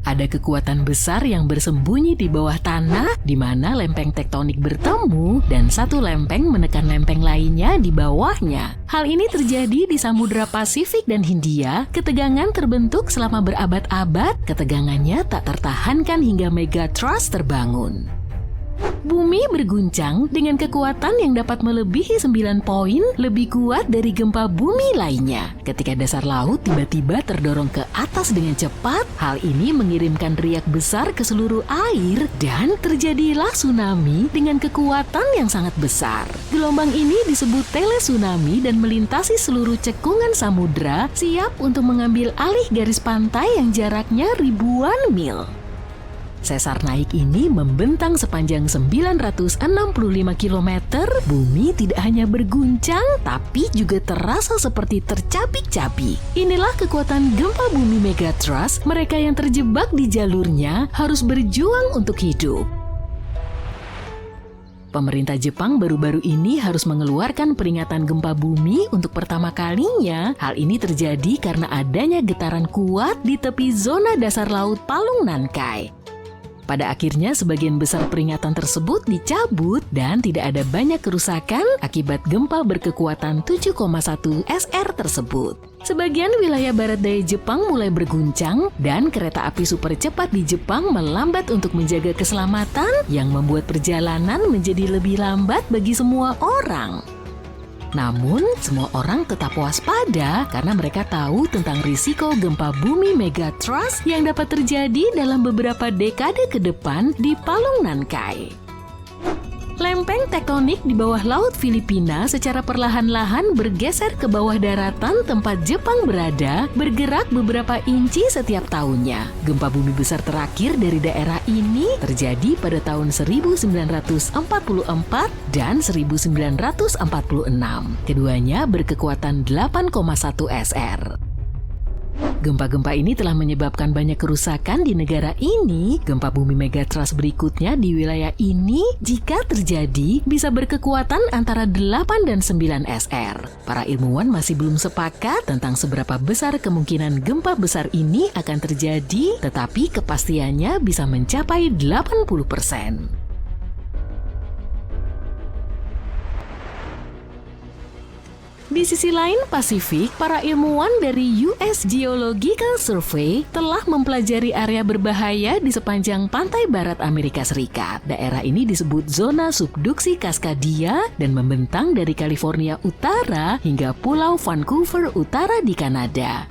Ada kekuatan besar yang bersembunyi di bawah tanah, di mana lempeng tektonik bertemu dan satu lempeng menekan lempeng lainnya di bawahnya. Hal ini terjadi di Samudra Pasifik dan Hindia. Ketegangan terbentuk selama berabad-abad. Ketegangannya tak tertahankan hingga megatrust terbangun. Bumi berguncang dengan kekuatan yang dapat melebihi 9 poin lebih kuat dari gempa bumi lainnya. Ketika dasar laut tiba-tiba terdorong ke atas dengan cepat, hal ini mengirimkan riak besar ke seluruh air dan terjadilah tsunami dengan kekuatan yang sangat besar. Gelombang ini disebut teletsunami dan melintasi seluruh cekungan samudra, siap untuk mengambil alih garis pantai yang jaraknya ribuan mil. Sesar naik ini membentang sepanjang 965 km. Bumi tidak hanya berguncang, tapi juga terasa seperti tercabik-cabik. Inilah kekuatan gempa bumi megatrust. Mereka yang terjebak di jalurnya harus berjuang untuk hidup. Pemerintah Jepang baru-baru ini harus mengeluarkan peringatan gempa bumi untuk pertama kalinya. Hal ini terjadi karena adanya getaran kuat di tepi zona dasar laut Palung Nankai. Pada akhirnya sebagian besar peringatan tersebut dicabut dan tidak ada banyak kerusakan akibat gempa berkekuatan 7,1 SR tersebut. Sebagian wilayah barat daya Jepang mulai berguncang dan kereta api super cepat di Jepang melambat untuk menjaga keselamatan yang membuat perjalanan menjadi lebih lambat bagi semua orang. Namun, semua orang tetap waspada karena mereka tahu tentang risiko gempa bumi megatrust yang dapat terjadi dalam beberapa dekade ke depan di Palung Nankai. Lempeng tektonik di bawah laut Filipina secara perlahan-lahan bergeser ke bawah daratan tempat Jepang berada, bergerak beberapa inci setiap tahunnya. Gempa bumi besar terakhir dari daerah ini terjadi pada tahun 1944 dan 1946. Keduanya berkekuatan 8,1 SR. Gempa-gempa ini telah menyebabkan banyak kerusakan di negara ini. Gempa bumi megatrust berikutnya di wilayah ini, jika terjadi, bisa berkekuatan antara 8 dan 9 SR. Para ilmuwan masih belum sepakat tentang seberapa besar kemungkinan gempa besar ini akan terjadi, tetapi kepastiannya bisa mencapai 80%. Di sisi lain Pasifik, para ilmuwan dari US Geological Survey telah mempelajari area berbahaya di sepanjang pantai barat Amerika Serikat. Daerah ini disebut zona subduksi Cascadia dan membentang dari California Utara hingga Pulau Vancouver Utara di Kanada.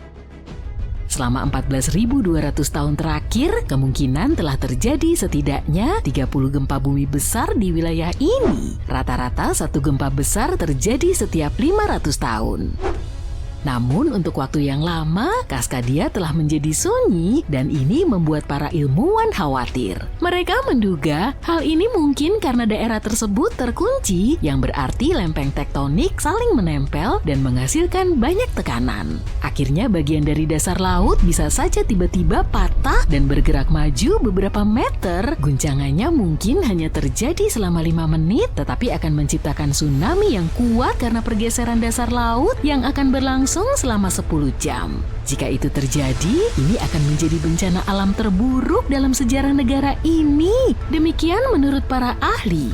Selama 14.200 tahun terakhir, kemungkinan telah terjadi setidaknya 30 gempa bumi besar di wilayah ini. Rata-rata satu gempa besar terjadi setiap 500 tahun. Namun untuk waktu yang lama, Cascadia telah menjadi sunyi dan ini membuat para ilmuwan khawatir. Mereka menduga hal ini mungkin karena daerah tersebut terkunci, yang berarti lempeng tektonik saling menempel dan menghasilkan banyak tekanan. Akhirnya bagian dari dasar laut bisa saja tiba-tiba patah dan bergerak maju beberapa meter. Guncangannya mungkin hanya terjadi selama 5 menit, tetapi akan menciptakan tsunami yang kuat karena pergeseran dasar laut yang akan berlangsung selama 10 jam. Jika itu terjadi, ini akan menjadi bencana alam terburuk dalam sejarah negara ini. Demikian menurut para ahli.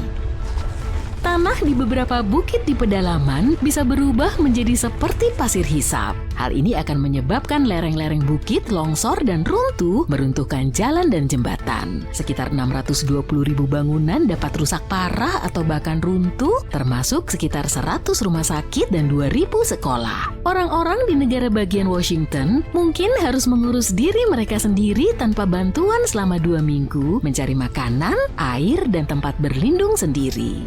Tanah di beberapa bukit di pedalaman bisa berubah menjadi seperti pasir hisap. Hal ini akan menyebabkan lereng-lereng bukit longsor dan runtuh, meruntuhkan jalan dan jembatan. Sekitar 620.000 bangunan dapat rusak parah atau bahkan runtuh, termasuk sekitar 100 rumah sakit dan 2.000 sekolah. Orang-orang di negara bagian Washington mungkin harus mengurus diri mereka sendiri tanpa bantuan selama 2 minggu, mencari makanan, air, dan tempat berlindung sendiri.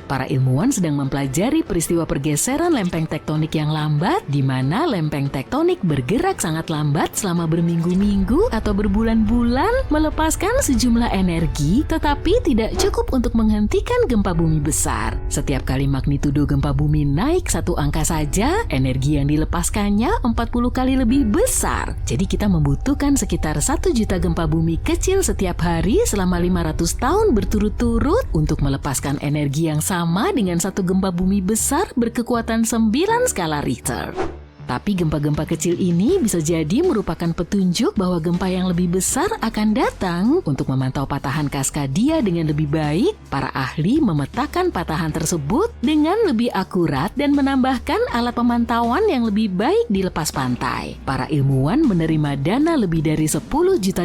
Para ilmuwan sedang mempelajari peristiwa pergeseran lempeng tektonik yang lambat, di mana lempeng tektonik bergerak sangat lambat selama berminggu-minggu atau berbulan-bulan, melepaskan sejumlah energi, tetapi tidak cukup untuk menghentikan gempa bumi besar. Setiap kali magnitudo gempa bumi naik 1 angka saja, energi yang dilepaskannya 40 kali lebih besar. Jadi kita membutuhkan sekitar 1 juta gempa bumi kecil setiap hari selama 500 tahun berturut-turut untuk melepaskan energi yang sama dengan 1 gempa bumi besar berkekuatan 9 skala Richter. Tapi gempa-gempa kecil ini bisa jadi merupakan petunjuk bahwa gempa yang lebih besar akan datang. Untuk memantau patahan Kaskadia dengan lebih baik, para ahli memetakan patahan tersebut dengan lebih akurat dan menambahkan alat pemantauan yang lebih baik di lepas pantai. Para ilmuwan menerima dana lebih dari $10 juta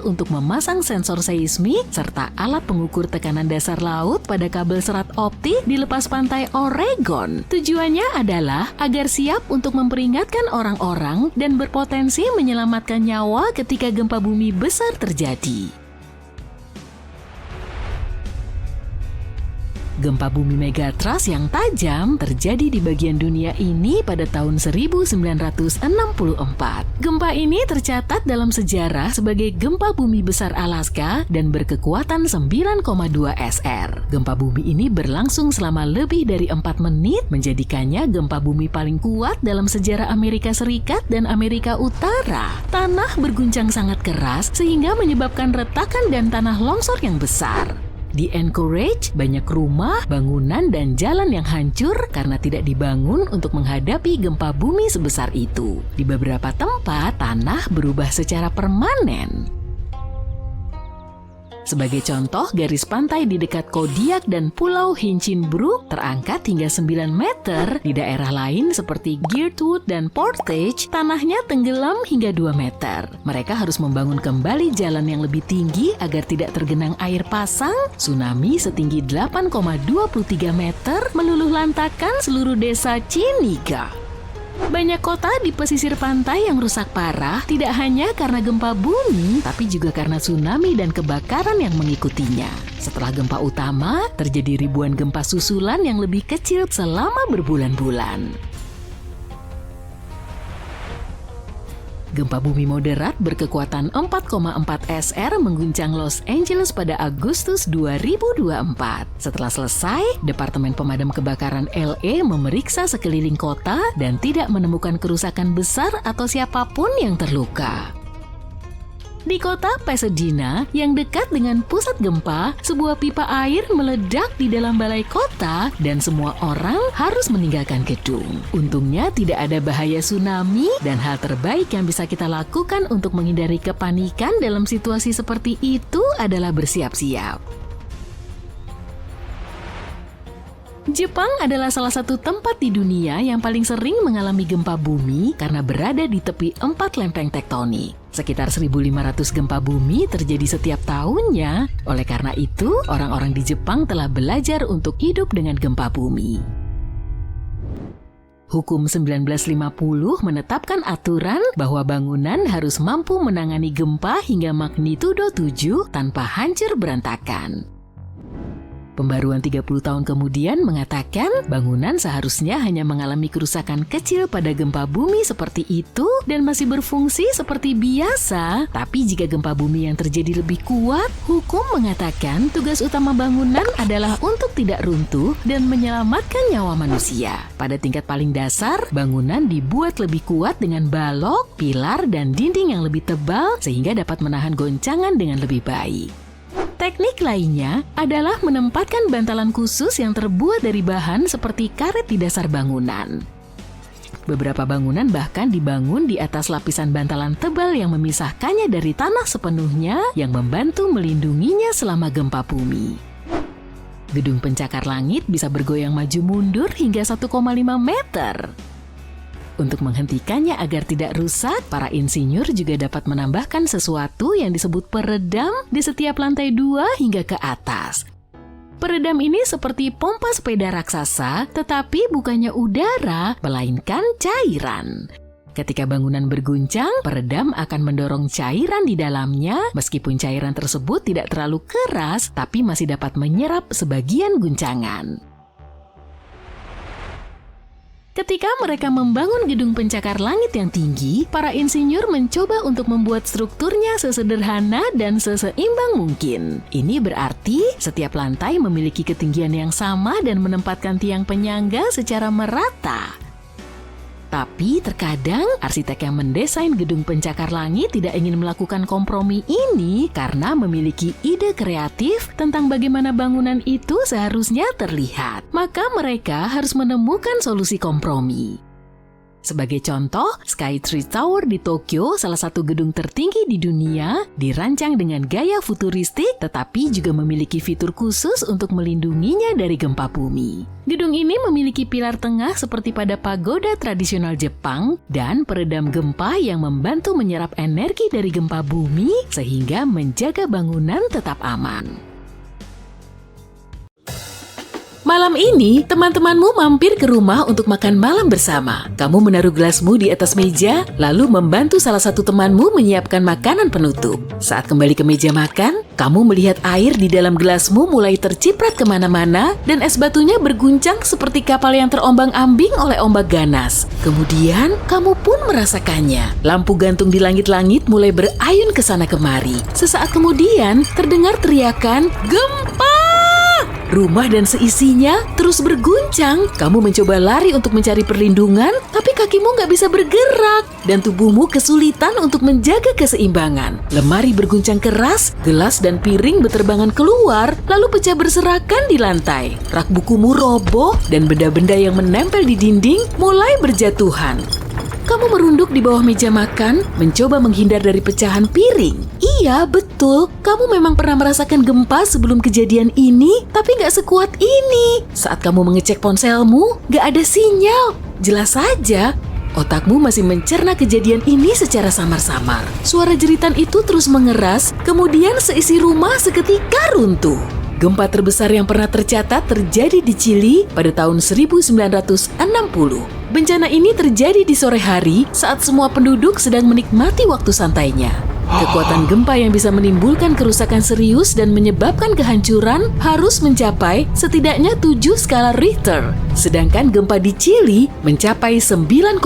untuk memasang sensor seismik serta alat pengukur tekanan dasar laut pada kabel serat optik di lepas pantai Oregon. Tujuannya adalah agar siap untuk memperingatkan orang-orang dan berpotensi menyelamatkan nyawa ketika gempa bumi besar terjadi. Gempa bumi Megatrust yang tajam terjadi di bagian dunia ini pada tahun 1964. Gempa ini tercatat dalam sejarah sebagai gempa bumi besar Alaska dan berkekuatan 9,2 SR. Gempa bumi ini berlangsung selama lebih dari 4 menit, menjadikannya gempa bumi paling kuat dalam sejarah Amerika Serikat dan Amerika Utara. Tanah berguncang sangat keras sehingga menyebabkan retakan dan tanah longsor yang besar. Di Anchorage, banyak rumah, bangunan, dan jalan yang hancur karena tidak dibangun untuk menghadapi gempa bumi sebesar itu. Di beberapa tempat, tanah berubah secara permanen. Sebagai contoh, garis pantai di dekat Kodiak dan Pulau Hinchinbrook terangkat hingga 9 meter. Di daerah lain seperti Girdwood dan Portage, tanahnya tenggelam hingga 2 meter. Mereka harus membangun kembali jalan yang lebih tinggi agar tidak tergenang air pasang. Tsunami setinggi 8,23 meter meluluh lantakkan seluruh desa Chiniga. Banyak kota di pesisir pantai yang rusak parah tidak hanya karena gempa bumi, tapi juga karena tsunami dan kebakaran yang mengikutinya. Setelah gempa utama, terjadi ribuan gempa susulan yang lebih kecil selama berbulan-bulan. Gempa bumi moderat berkekuatan 4,4 SR mengguncang Los Angeles pada Agustus 2024. Setelah selesai, Departemen Pemadam Kebakaran LA memeriksa sekeliling kota dan tidak menemukan kerusakan besar atau siapapun yang terluka. Di kota Pasadena, yang dekat dengan pusat gempa, sebuah pipa air meledak di dalam balai kota dan semua orang harus meninggalkan gedung. Untungnya tidak ada bahaya tsunami dan hal terbaik yang bisa kita lakukan untuk menghindari kepanikan dalam situasi seperti itu adalah bersiap-siap. Jepang adalah salah satu tempat di dunia yang paling sering mengalami gempa bumi karena berada di tepi 4 lempeng tektonik. Sekitar 1.500 gempa bumi terjadi setiap tahunnya. Oleh karena itu, orang-orang di Jepang telah belajar untuk hidup dengan gempa bumi. Hukum 1950 menetapkan aturan bahwa bangunan harus mampu menangani gempa hingga magnitudo 7 tanpa hancur berantakan. Pembaruan 30 tahun kemudian mengatakan bangunan seharusnya hanya mengalami kerusakan kecil pada gempa bumi seperti itu dan masih berfungsi seperti biasa. Tapi jika gempa bumi yang terjadi lebih kuat, hukum mengatakan tugas utama bangunan adalah untuk tidak runtuh dan menyelamatkan nyawa manusia. Pada tingkat paling dasar, bangunan dibuat lebih kuat dengan balok, pilar, dan dinding yang lebih tebal sehingga dapat menahan goncangan dengan lebih baik. Teknik lainnya adalah menempatkan bantalan khusus yang terbuat dari bahan seperti karet di dasar bangunan. Beberapa bangunan bahkan dibangun di atas lapisan bantalan tebal yang memisahkannya dari tanah sepenuhnya yang membantu melindunginya selama gempa bumi. Gedung pencakar langit bisa bergoyang maju mundur hingga 1,5 meter. Untuk menghentikannya agar tidak rusak, para insinyur juga dapat menambahkan sesuatu yang disebut peredam di setiap lantai 2 hingga ke atas. Peredam ini seperti pompa sepeda raksasa, tetapi bukannya udara, melainkan cairan. Ketika bangunan berguncang, peredam akan mendorong cairan di dalamnya, meskipun cairan tersebut tidak terlalu keras, tapi masih dapat menyerap sebagian guncangan. Ketika mereka membangun gedung pencakar langit yang tinggi, para insinyur mencoba untuk membuat strukturnya sesederhana dan seseimbang mungkin. Ini berarti setiap lantai memiliki ketinggian yang sama dan menempatkan tiang penyangga secara merata. Tapi terkadang arsitek yang mendesain gedung pencakar langit tidak ingin melakukan kompromi ini karena memiliki ide kreatif tentang bagaimana bangunan itu seharusnya terlihat. Maka mereka harus menemukan solusi kompromi. Sebagai contoh, Skytree Tower di Tokyo, salah satu gedung tertinggi di dunia, dirancang dengan gaya futuristik tetapi juga memiliki fitur khusus untuk melindunginya dari gempa bumi. Gedung ini memiliki pilar tengah seperti pada pagoda tradisional Jepang dan peredam gempa yang membantu menyerap energi dari gempa bumi sehingga menjaga bangunan tetap aman. Malam ini, teman-temanmu mampir ke rumah untuk makan malam bersama. Kamu menaruh gelasmu di atas meja, lalu membantu salah satu temanmu menyiapkan makanan penutup. Saat kembali ke meja makan, kamu melihat air di dalam gelasmu mulai terciprat kemana-mana dan es batunya berguncang seperti kapal yang terombang-ambing oleh ombak ganas. Kemudian, kamu pun merasakannya. Lampu gantung di langit-langit mulai berayun ke sana kemari. Sesaat kemudian, terdengar teriakan, "Gempa!" Rumah dan seisinya terus berguncang. Kamu mencoba lari untuk mencari perlindungan, tapi kakimu nggak bisa bergerak dan tubuhmu kesulitan untuk menjaga keseimbangan. Lemari berguncang keras, gelas dan piring berterbangan keluar, lalu pecah berserakan di lantai. Rak bukumu roboh dan benda-benda yang menempel di dinding mulai berjatuhan. Kamu merunduk di bawah meja makan, mencoba menghindar dari pecahan piring. Iya, betul. Kamu memang pernah merasakan gempa sebelum kejadian ini, tapi nggak sekuat ini. Saat kamu mengecek ponselmu, nggak ada sinyal. Jelas saja, otakmu masih mencerna kejadian ini secara samar-samar. Suara jeritan itu terus mengeras, kemudian seisi rumah seketika runtuh. Gempa terbesar yang pernah tercatat terjadi di Chili pada tahun 1960. Bencana ini terjadi di sore hari saat semua penduduk sedang menikmati waktu santainya. Kekuatan gempa yang bisa menimbulkan kerusakan serius dan menyebabkan kehancuran harus mencapai setidaknya 7 skala Richter. Sedangkan gempa di Chili mencapai 9,5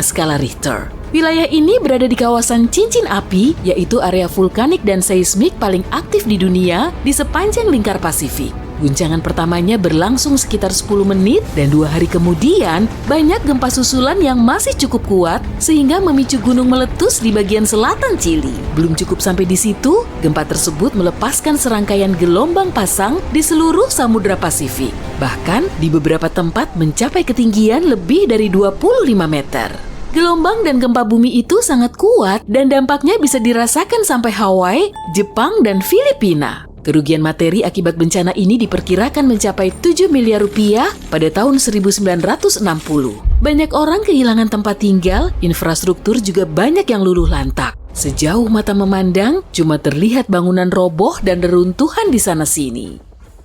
skala Richter. Wilayah ini berada di kawasan cincin api, yaitu area vulkanik dan seismik paling aktif di dunia di sepanjang lingkar Pasifik. Guncangan pertamanya berlangsung sekitar 10 menit dan 2 hari kemudian banyak gempa susulan yang masih cukup kuat sehingga memicu gunung meletus di bagian selatan Chili. Belum cukup sampai di situ, gempa tersebut melepaskan serangkaian gelombang pasang di seluruh Samudra Pasifik. Bahkan di beberapa tempat mencapai ketinggian lebih dari 25 meter. Gelombang dan gempa bumi itu sangat kuat dan dampaknya bisa dirasakan sampai Hawaii, Jepang, dan Filipina. Kerugian materi akibat bencana ini diperkirakan mencapai 7 miliar rupiah pada tahun 1960. Banyak orang kehilangan tempat tinggal, infrastruktur juga banyak yang luluh lantak. Sejauh mata memandang, cuma terlihat bangunan roboh dan reruntuhan di sana-sini.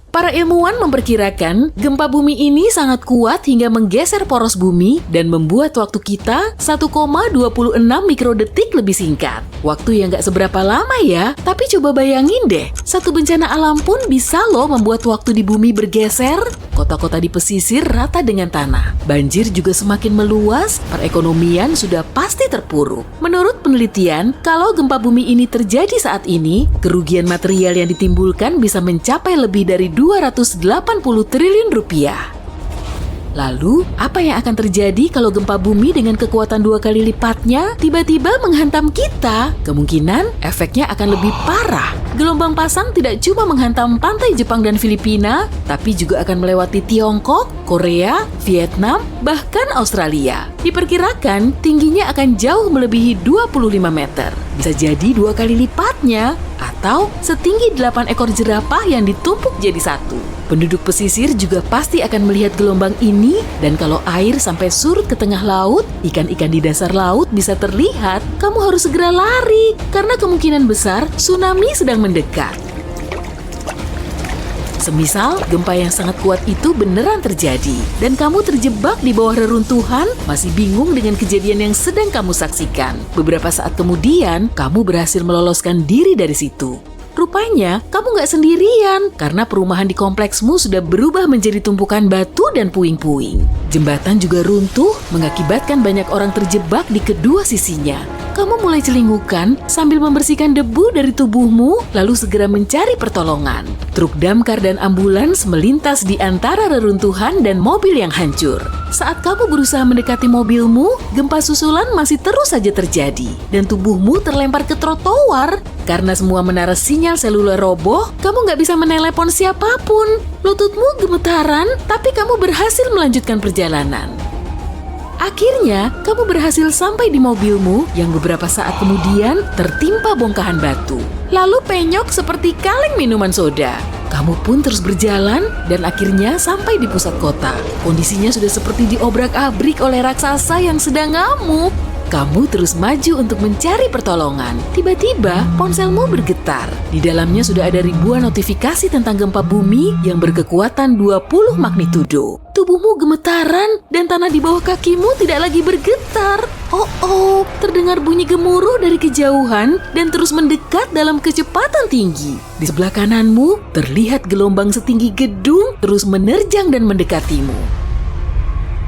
Para ilmuwan memperkirakan gempa bumi ini sangat kuat hingga menggeser poros bumi dan membuat waktu kita 1,26 mikrodetik lebih singkat. Waktu yang gak seberapa lama ya, tapi coba bayangin deh, satu bencana alam pun bisa loh membuat waktu di bumi bergeser. Kota-kota di pesisir rata dengan tanah. Banjir juga semakin meluas, perekonomian sudah pasti terpuruk. Menurut penelitian, kalau gempa bumi ini terjadi saat ini, kerugian material yang ditimbulkan bisa mencapai lebih dari 280 triliun rupiah. Lalu, apa yang akan terjadi kalau gempa bumi dengan kekuatan 2 kali lipatnya tiba-tiba menghantam kita? Kemungkinan efeknya akan lebih parah. Gelombang pasang tidak cuma menghantam pantai Jepang dan Filipina, tapi juga akan melewati Tiongkok, Korea, Vietnam, bahkan Australia. Diperkirakan tingginya akan jauh melebihi 25 meter. Bisa jadi 2 kali lipatnya, atau setinggi 8 ekor jerapah yang ditumpuk jadi satu. Penduduk pesisir juga pasti akan melihat gelombang ini, dan kalau air sampai surut ke tengah laut, ikan-ikan di dasar laut bisa terlihat. Kamu harus segera lari, karena kemungkinan besar tsunami sedang mendekat. Semisal gempa yang sangat kuat itu beneran terjadi, dan kamu terjebak di bawah reruntuhan, masih bingung dengan kejadian yang sedang kamu saksikan. Beberapa saat kemudian, kamu berhasil meloloskan diri dari situ. Rupanya, kamu nggak sendirian, karena perumahan di kompleksmu sudah berubah menjadi tumpukan batu dan puing-puing. Jembatan juga runtuh, mengakibatkan banyak orang terjebak di kedua sisinya. Kamu mulai celingukan sambil membersihkan debu dari tubuhmu, lalu segera mencari pertolongan. Truk damkar dan ambulans melintas di antara reruntuhan dan mobil yang hancur. Saat kamu berusaha mendekati mobilmu, gempa susulan masih terus saja terjadi, dan tubuhmu terlempar ke trotoar. Karena semua menara sinyal seluler roboh, kamu nggak bisa menelepon siapapun. Lututmu gemetaran, tapi kamu berhasil melanjutkan perjalanan. Akhirnya, kamu berhasil sampai di mobilmu yang beberapa saat kemudian tertimpa bongkahan batu. Lalu penyok seperti kaleng minuman soda. Kamu pun terus berjalan dan akhirnya sampai di pusat kota. Kondisinya sudah seperti diobrak-abrik oleh raksasa yang sedang ngamuk. Kamu terus maju untuk mencari pertolongan. Tiba-tiba ponselmu bergetar. Di dalamnya sudah ada ribuan notifikasi tentang gempa bumi yang berkekuatan 20 magnitudo. Tubuhmu gemetaran dan tanah di bawah kakimu tidak lagi bergetar. Oh, terdengar bunyi gemuruh dari kejauhan dan terus mendekat dalam kecepatan tinggi. Di sebelah kananmu terlihat gelombang setinggi gedung terus menerjang dan mendekatimu.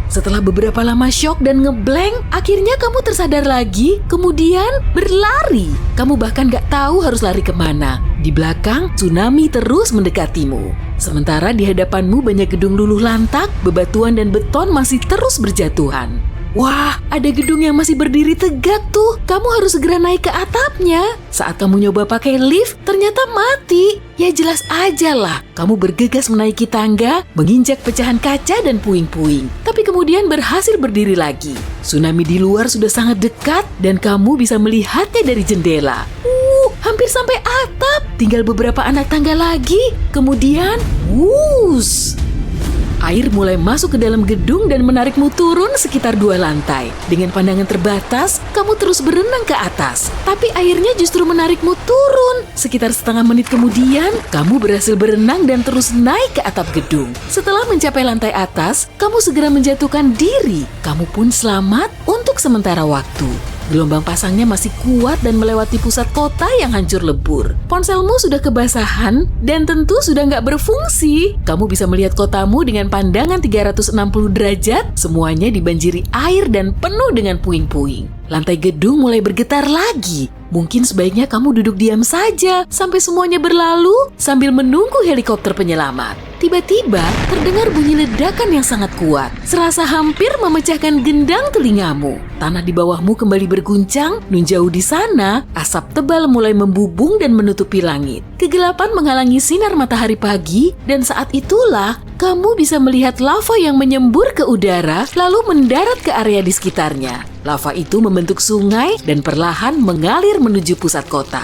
Setelah beberapa lama syok dan ngeblank, akhirnya kamu tersadar lagi, kemudian berlari. Kamu bahkan gak tahu harus lari kemana. Di belakang, tsunami terus mendekatimu. Sementara di hadapanmu banyak gedung luluh lantak, bebatuan dan beton masih terus berjatuhan. Wah, ada gedung yang masih berdiri tegak tuh. Kamu harus segera naik ke atapnya. Saat kamu nyoba pakai lift, ternyata mati. Ya jelas aja lah. Kamu bergegas menaiki tangga, menginjak pecahan kaca dan puing-puing. Tapi kemudian berhasil berdiri lagi. Tsunami di luar sudah sangat dekat dan kamu bisa melihatnya dari jendela. Hampir sampai atap. Tinggal beberapa anak tangga lagi. Kemudian, wuss! Air mulai masuk ke dalam gedung dan menarikmu turun sekitar 2 lantai. Dengan pandangan terbatas, kamu terus berenang ke atas. Tapi airnya justru menarikmu turun. Sekitar setengah menit kemudian, kamu berhasil berenang dan terus naik ke atap gedung. Setelah mencapai lantai atas, kamu segera menjatuhkan diri. Kamu pun selamat untuk sementara waktu. Gelombang pasangnya masih kuat dan melewati pusat kota yang hancur lebur. Ponselmu sudah kebasahan dan tentu sudah nggak berfungsi. Kamu bisa melihat kotamu dengan pandangan 360 derajat, semuanya dibanjiri air dan penuh dengan puing-puing. Lantai gedung mulai bergetar lagi. Mungkin sebaiknya kamu duduk diam saja sampai semuanya berlalu sambil menunggu helikopter penyelamat. Tiba-tiba terdengar bunyi ledakan yang sangat kuat, serasa hampir memecahkan gendang telingamu. Tanah di bawahmu kembali berguncang, nun jauh di sana, asap tebal mulai membubung dan menutupi langit. Kegelapan menghalangi sinar matahari pagi, dan saat itulah kamu bisa melihat lava yang menyembur ke udara lalu mendarat ke area di sekitarnya. Lava itu membentuk sungai dan perlahan mengalir menuju pusat kota.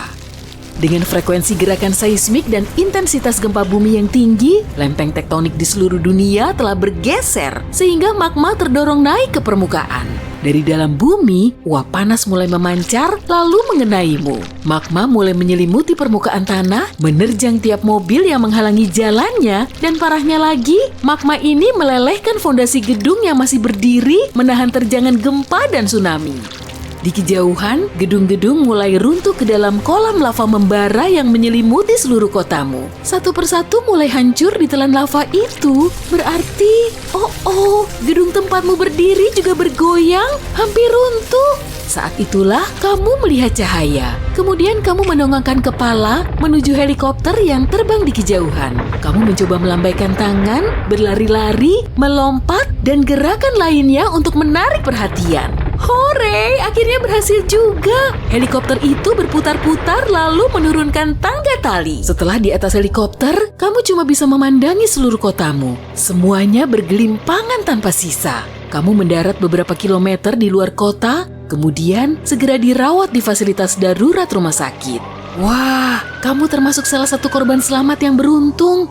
Dengan frekuensi gerakan seismik dan intensitas gempa bumi yang tinggi, lempeng tektonik di seluruh dunia telah bergeser sehingga magma terdorong naik ke permukaan. Dari dalam bumi, uap panas mulai memancar lalu mengenaimu. Magma mulai menyelimuti permukaan tanah, menerjang tiap mobil yang menghalangi jalannya, dan parahnya lagi, magma ini melelehkan fondasi gedung yang masih berdiri menahan terjangan gempa dan tsunami. Di kejauhan, gedung-gedung mulai runtuh ke dalam kolam lava membara yang menyelimuti seluruh kotamu. Satu persatu mulai hancur ditelan lava itu. Berarti, gedung tempatmu berdiri juga bergoyang, hampir runtuh. Saat itulah kamu melihat cahaya. Kemudian kamu mendongakkan kepala menuju helikopter yang terbang di kejauhan. Kamu mencoba melambaikan tangan, berlari-lari, melompat, dan gerakan lainnya untuk menarik perhatian. Hore, akhirnya berhasil juga. Helikopter itu berputar-putar lalu menurunkan tangga tali. Setelah di atas helikopter, kamu cuma bisa memandangi seluruh kotamu. Semuanya bergelimpangan tanpa sisa. Kamu mendarat beberapa kilometer di luar kota, kemudian segera dirawat di fasilitas darurat rumah sakit. Wah, kamu termasuk salah satu korban selamat yang beruntung.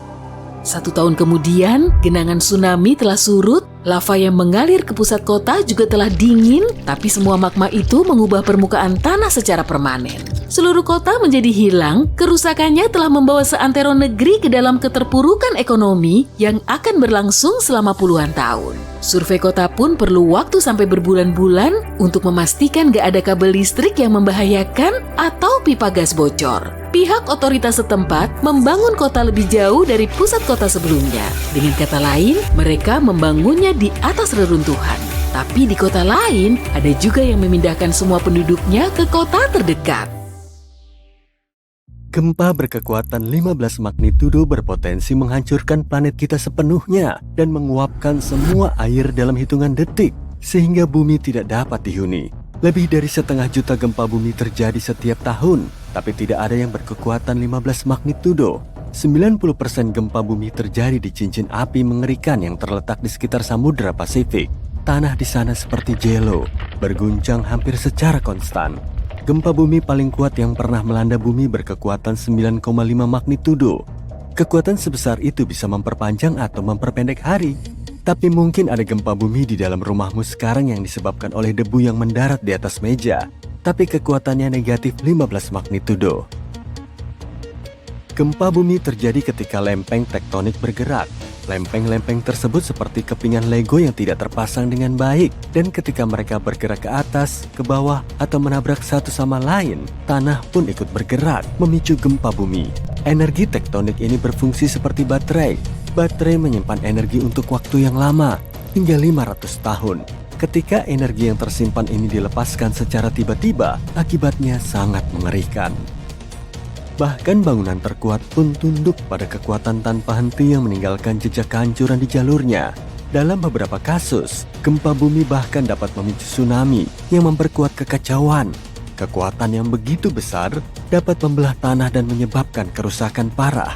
1 tahun kemudian, genangan tsunami telah surut, lava yang mengalir ke pusat kota juga telah dingin, tapi semua magma itu mengubah permukaan tanah secara permanen. Seluruh kota menjadi hilang, kerusakannya telah membawa seantero negeri ke dalam keterpurukan ekonomi yang akan berlangsung selama puluhan tahun. Survei kota pun perlu waktu sampai berbulan-bulan untuk memastikan gak ada kabel listrik yang membahayakan atau pipa gas bocor. Pihak otoritas setempat membangun kota lebih jauh dari pusat kota sebelumnya. Dengan kata lain, mereka membangunnya di atas reruntuhan. Tapi di kota lain, ada juga yang memindahkan semua penduduknya ke kota terdekat. Gempa berkekuatan 15 magnitudo berpotensi menghancurkan planet kita sepenuhnya dan menguapkan semua air dalam hitungan detik, sehingga bumi tidak dapat dihuni. Lebih dari 1,5 juta gempa bumi terjadi setiap tahun, tapi tidak ada yang berkekuatan 15 magnitudo. 90% gempa bumi terjadi di cincin api mengerikan yang terletak di sekitar Samudra Pasifik. tanah di sana seperti jelo, berguncang hampir secara konstan. Gempa bumi paling kuat yang pernah melanda bumi berkekuatan 9,5 magnitudo. Kekuatan sebesar itu bisa memperpanjang atau memperpendek hari. Tapi mungkin ada gempa bumi di dalam rumahmu sekarang yang disebabkan oleh debu yang mendarat di atas meja. Tapi kekuatannya negatif 15 magnitudo. Gempa bumi terjadi ketika lempeng tektonik bergerak. Lempeng-lempeng tersebut seperti kepingan Lego yang tidak terpasang dengan baik. Dan ketika mereka bergerak ke atas, ke bawah, atau menabrak satu sama lain, tanah pun ikut bergerak, memicu gempa bumi. Energi tektonik ini berfungsi seperti baterai. Baterai menyimpan energi untuk waktu yang lama, hingga 500 tahun. Ketika energi yang tersimpan ini dilepaskan secara tiba-tiba, akibatnya sangat mengerikan. Bahkan bangunan terkuat pun tunduk pada kekuatan tanpa henti yang meninggalkan jejak kehancuran di jalurnya. Dalam beberapa kasus, gempa bumi bahkan dapat memicu tsunami yang memperkuat kekacauan. Kekuatan yang begitu besar dapat membelah tanah dan menyebabkan kerusakan parah.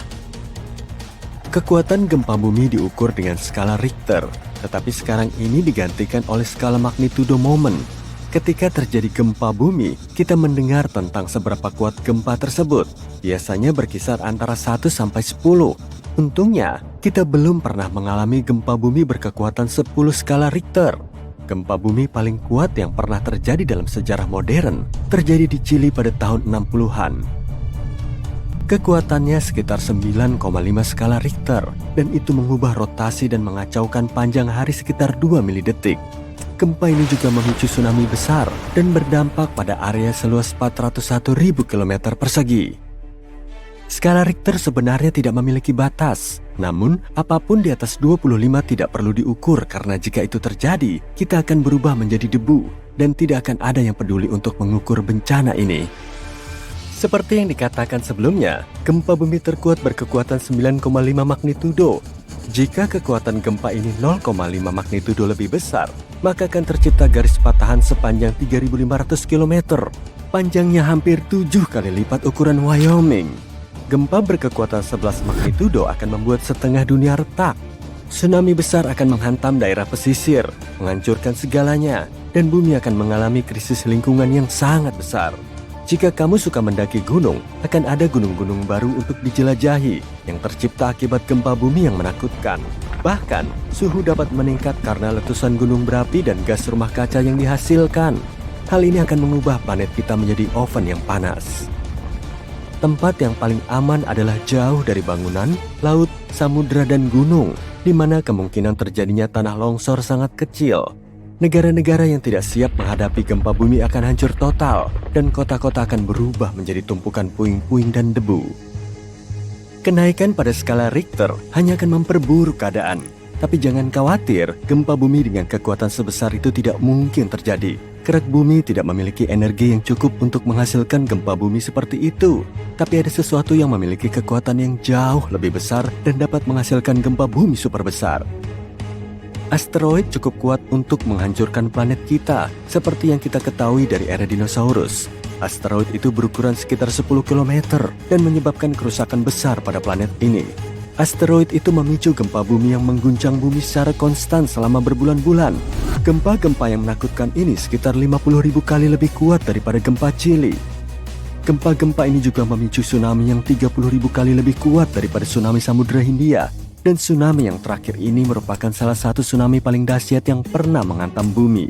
Kekuatan gempa bumi diukur dengan skala Richter, tetapi sekarang ini digantikan oleh skala magnitudo momen. Ketika terjadi gempa bumi, kita mendengar tentang seberapa kuat gempa tersebut. Biasanya berkisar antara 1 sampai 10. Untungnya, kita belum pernah mengalami gempa bumi berkekuatan 10 skala Richter. Gempa bumi paling kuat yang pernah terjadi dalam sejarah modern terjadi di Chili pada tahun 60-an. Kekuatannya sekitar 9,5 skala Richter, dan itu mengubah rotasi dan mengacaukan panjang hari sekitar 2 milidetik. Gempa ini juga memicu tsunami besar dan berdampak pada area seluas 401.000 km persegi. Skala Richter sebenarnya tidak memiliki batas, namun apapun di atas 25 tidak perlu diukur karena jika itu terjadi, kita akan berubah menjadi debu dan tidak akan ada yang peduli untuk mengukur bencana ini. Seperti yang dikatakan sebelumnya, gempa bumi terkuat berkekuatan 9,5 magnitudo. Jika kekuatan gempa ini 0,5 magnitudo lebih besar, maka akan tercipta garis patahan sepanjang 3.500 km. Panjangnya hampir 7 kali lipat ukuran Wyoming. Gempa berkekuatan 11 magnitudo akan membuat setengah dunia retak. Tsunami besar akan menghantam daerah pesisir, menghancurkan segalanya, dan bumi akan mengalami krisis lingkungan yang sangat besar. Jika kamu suka mendaki gunung, akan ada gunung-gunung baru untuk dijelajahi yang tercipta akibat gempa bumi yang menakutkan. Bahkan, suhu dapat meningkat karena letusan gunung berapi dan gas rumah kaca yang dihasilkan. Hal ini akan mengubah planet kita menjadi oven yang panas. Tempat yang paling aman adalah jauh dari bangunan, laut, samudera, dan gunung, di mana kemungkinan terjadinya tanah longsor sangat kecil. Negara-negara yang tidak siap menghadapi gempa bumi akan hancur total, dan kota-kota akan berubah menjadi tumpukan puing-puing dan debu. Kenaikan pada skala Richter hanya akan memperburuk keadaan. Tapi jangan khawatir, gempa bumi dengan kekuatan sebesar itu tidak mungkin terjadi. Kerak bumi tidak memiliki energi yang cukup untuk menghasilkan gempa bumi seperti itu. Tapi ada sesuatu yang memiliki kekuatan yang jauh lebih besar dan dapat menghasilkan gempa bumi super besar. Asteroid cukup kuat untuk menghancurkan planet kita, seperti yang kita ketahui dari era dinosaurus. Asteroid itu berukuran sekitar 10 km dan menyebabkan kerusakan besar pada planet ini. Asteroid itu memicu gempa bumi yang mengguncang bumi secara konstan selama berbulan-bulan. Gempa-gempa yang menakutkan ini sekitar 50.000 kali lebih kuat daripada gempa Chili. Gempa-gempa ini juga memicu tsunami yang 30.000 kali lebih kuat daripada tsunami Samudra Hindia. Dan tsunami yang terakhir ini merupakan salah satu tsunami paling dahsyat yang pernah menghantam bumi.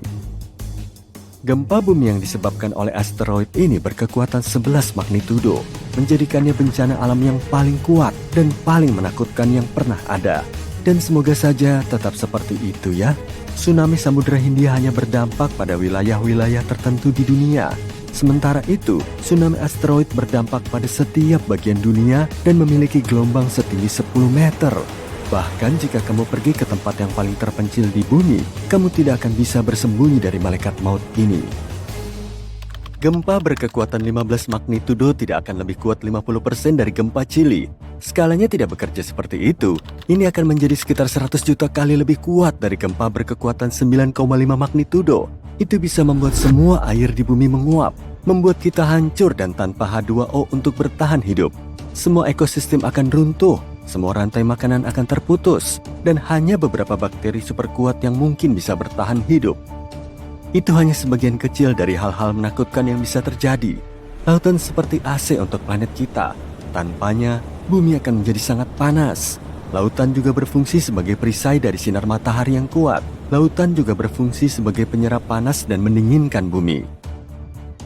Gempa bumi yang disebabkan oleh asteroid ini berkekuatan 11 magnitudo, menjadikannya bencana alam yang paling kuat dan paling menakutkan yang pernah ada. Dan semoga saja tetap seperti itu ya. Tsunami Samudra Hindia hanya berdampak pada wilayah-wilayah tertentu di dunia. Sementara itu, tsunami asteroid berdampak pada setiap bagian dunia dan memiliki gelombang setinggi 10 meter. Bahkan jika kamu pergi ke tempat yang paling terpencil di bumi, kamu tidak akan bisa bersembunyi dari malaikat maut ini. Gempa berkekuatan 15 magnitudo tidak akan lebih kuat 50% dari gempa Chili. Skalanya tidak bekerja seperti itu. Ini akan menjadi sekitar 100 juta kali lebih kuat dari gempa berkekuatan 9,5 magnitudo. Itu bisa membuat semua air di bumi menguap, membuat kita hancur dan tanpa H2O untuk bertahan hidup. Semua ekosistem akan runtuh. semua rantai makanan akan terputus, dan hanya beberapa bakteri super kuat yang mungkin bisa bertahan hidup. Itu hanya sebagian kecil dari hal-hal menakutkan yang bisa terjadi. Lautan seperti AC untuk planet kita. Tanpanya, bumi akan menjadi sangat panas. Lautan juga berfungsi sebagai perisai dari sinar matahari yang kuat. Lautan juga berfungsi sebagai penyerap panas dan mendinginkan bumi.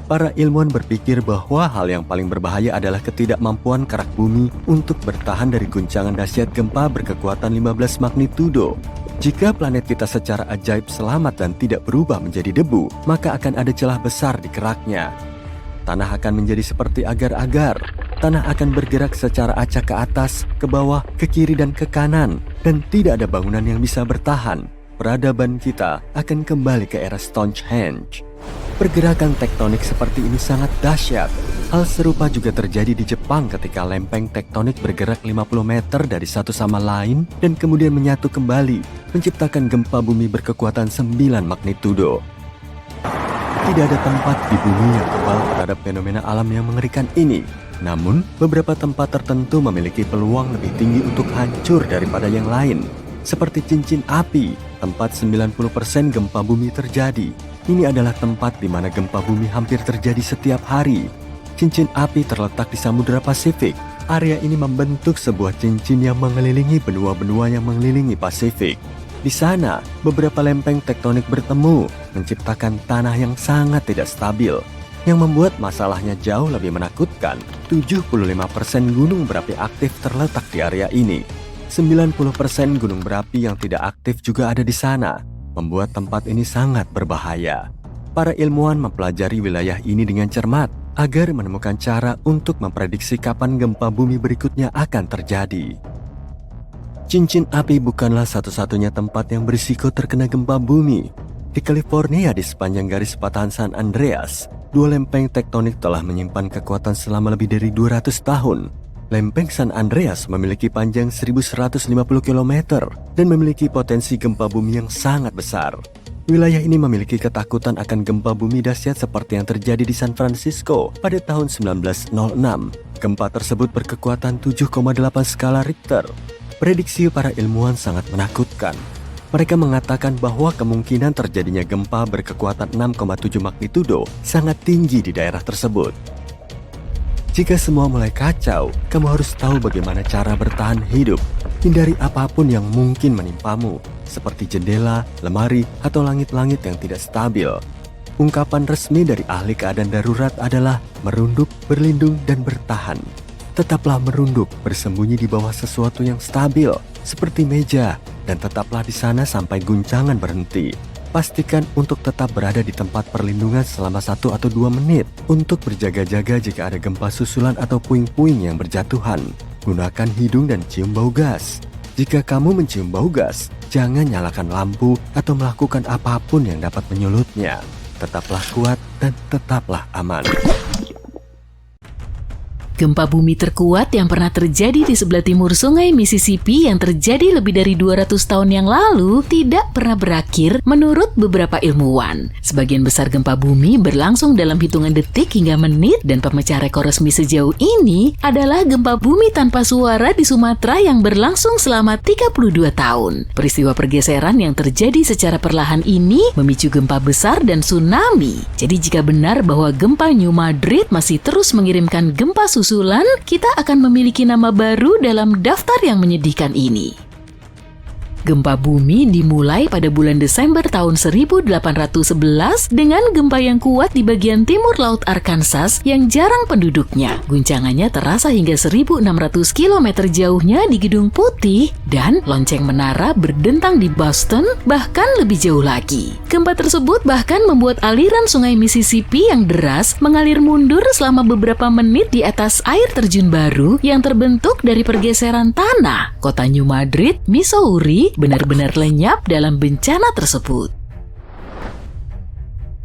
Para ilmuwan berpikir bahwa hal yang paling berbahaya adalah ketidakmampuan kerak bumi untuk bertahan dari guncangan dahsyat gempa berkekuatan 15 magnitudo. Jika planet kita secara ajaib selamat dan tidak berubah menjadi debu, maka akan ada celah besar di keraknya. Tanah akan menjadi seperti agar-agar. Tanah akan bergerak secara acak ke atas, ke bawah, ke kiri dan ke kanan, dan tidak ada bangunan yang bisa bertahan. Peradaban kita akan kembali ke era Stonehenge. Pergerakan tektonik seperti ini sangat dahsyat. Hal serupa juga terjadi di Jepang ketika lempeng tektonik bergerak 50 meter dari satu sama lain dan kemudian menyatu kembali, menciptakan gempa bumi berkekuatan 9 magnitudo. Tidak ada tempat di bumi yang kebal terhadap fenomena alam yang mengerikan ini. Namun, beberapa tempat tertentu memiliki peluang lebih tinggi untuk hancur daripada yang lain. Seperti cincin api, tempat 90% gempa bumi terjadi. Ini adalah tempat di mana gempa bumi hampir terjadi setiap hari. Cincin api terletak di Samudra Pasifik. Area ini membentuk sebuah cincin yang mengelilingi benua-benua yang mengelilingi Pasifik. Di sana, beberapa lempeng tektonik bertemu, menciptakan tanah yang sangat tidak stabil, yang membuat masalahnya jauh lebih menakutkan. 75% gunung berapi aktif terletak di area ini. 90% gunung berapi yang tidak aktif juga ada di sana, membuat tempat ini sangat berbahaya. Para ilmuwan mempelajari wilayah ini dengan cermat agar menemukan cara untuk memprediksi kapan gempa bumi berikutnya akan terjadi. Cincin api bukanlah satu-satunya tempat yang berisiko terkena gempa bumi. Di California, di sepanjang garis patahan San Andreas, 2 lempeng tektonik telah menyimpan kekuatan selama lebih dari 200 tahun. Lempeng San Andreas memiliki panjang 1150 km dan memiliki potensi gempa bumi yang sangat besar. Wilayah ini memiliki ketakutan akan gempa bumi dahsyat seperti yang terjadi di San Francisco pada tahun 1906. Gempa tersebut berkekuatan 7,8 skala Richter. Prediksi para ilmuwan sangat menakutkan. Mereka mengatakan bahwa kemungkinan terjadinya gempa berkekuatan 6,7 magnitudo sangat tinggi di daerah tersebut. Jika semua mulai kacau, kamu harus tahu bagaimana cara bertahan hidup. Hindari apapun yang mungkin menimpamu, seperti jendela, lemari, atau langit-langit yang tidak stabil. Ungkapan resmi dari ahli keadaan darurat adalah merunduk, berlindung, dan bertahan. Tetaplah merunduk, bersembunyi di bawah sesuatu yang stabil, seperti meja, dan tetaplah di sana sampai guncangan berhenti. Pastikan untuk tetap berada di tempat perlindungan selama 1 atau 2 menit untuk berjaga-jaga jika ada gempa susulan atau puing-puing yang berjatuhan. Gunakan hidung dan cium bau gas. Jika kamu mencium bau gas, jangan nyalakan lampu atau melakukan apapun yang dapat menyulutnya. Tetaplah kuat dan tetaplah aman. Gempa bumi terkuat yang pernah terjadi di sebelah timur sungai Mississippi yang terjadi lebih dari 200 tahun yang lalu tidak pernah berakhir menurut beberapa ilmuwan. Sebagian besar gempa bumi berlangsung dalam hitungan detik hingga menit dan pemecah rekor resmi sejauh ini adalah gempa bumi tanpa suara di Sumatera yang berlangsung selama 32 tahun. Peristiwa pergeseran yang terjadi secara perlahan ini memicu gempa besar dan tsunami. Jadi jika benar bahwa gempa New Madrid masih terus mengirimkan gempa susulan, kita akan memiliki nama baru dalam daftar yang menyedihkan ini. Gempa bumi dimulai pada bulan Desember tahun 1811 dengan gempa yang kuat di bagian timur Laut Arkansas yang jarang penduduknya. Guncangannya terasa hingga 1.600 km jauhnya di Gedung Putih dan lonceng menara berdentang di Boston, bahkan lebih jauh lagi. Gempa tersebut bahkan membuat aliran sungai Mississippi yang deras mengalir mundur selama beberapa menit di atas air terjun baru yang terbentuk dari pergeseran tanah. Kota New Madrid, Missouri, benar-benar lenyap dalam bencana tersebut.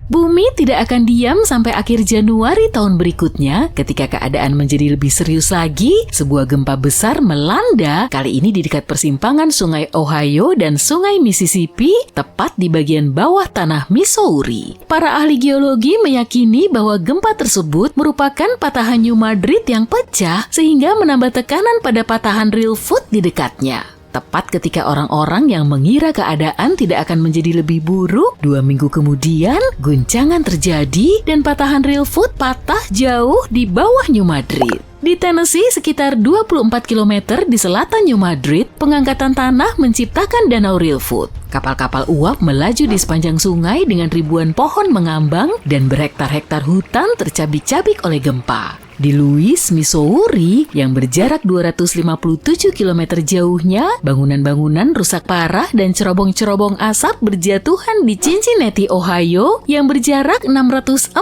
Bumi tidak akan diam sampai akhir Januari tahun berikutnya ketika keadaan menjadi lebih serius lagi. Sebuah gempa besar melanda, kali ini di dekat persimpangan Sungai Ohio dan Sungai Mississippi, tepat di bagian bawah tanah Missouri. Para ahli geologi meyakini bahwa gempa tersebut merupakan patahan New Madrid yang pecah sehingga menambah tekanan pada patahan Reelfoot di dekatnya. Tepat ketika orang-orang yang mengira keadaan tidak akan menjadi lebih buruk, 2 minggu kemudian guncangan terjadi dan patahan Reelfoot patah jauh di bawah New Madrid. Di Tennessee, sekitar 24 km di selatan New Madrid, pengangkatan tanah menciptakan danau Reelfoot. Kapal-kapal uap melaju di sepanjang sungai dengan ribuan pohon mengambang dan berhektar-hektar hutan tercabik-cabik oleh gempa. Di Louis, Missouri, yang berjarak 257 km jauhnya, bangunan-bangunan rusak parah dan cerobong-cerobong asap berjatuhan di Cincinnati, Ohio, yang berjarak 644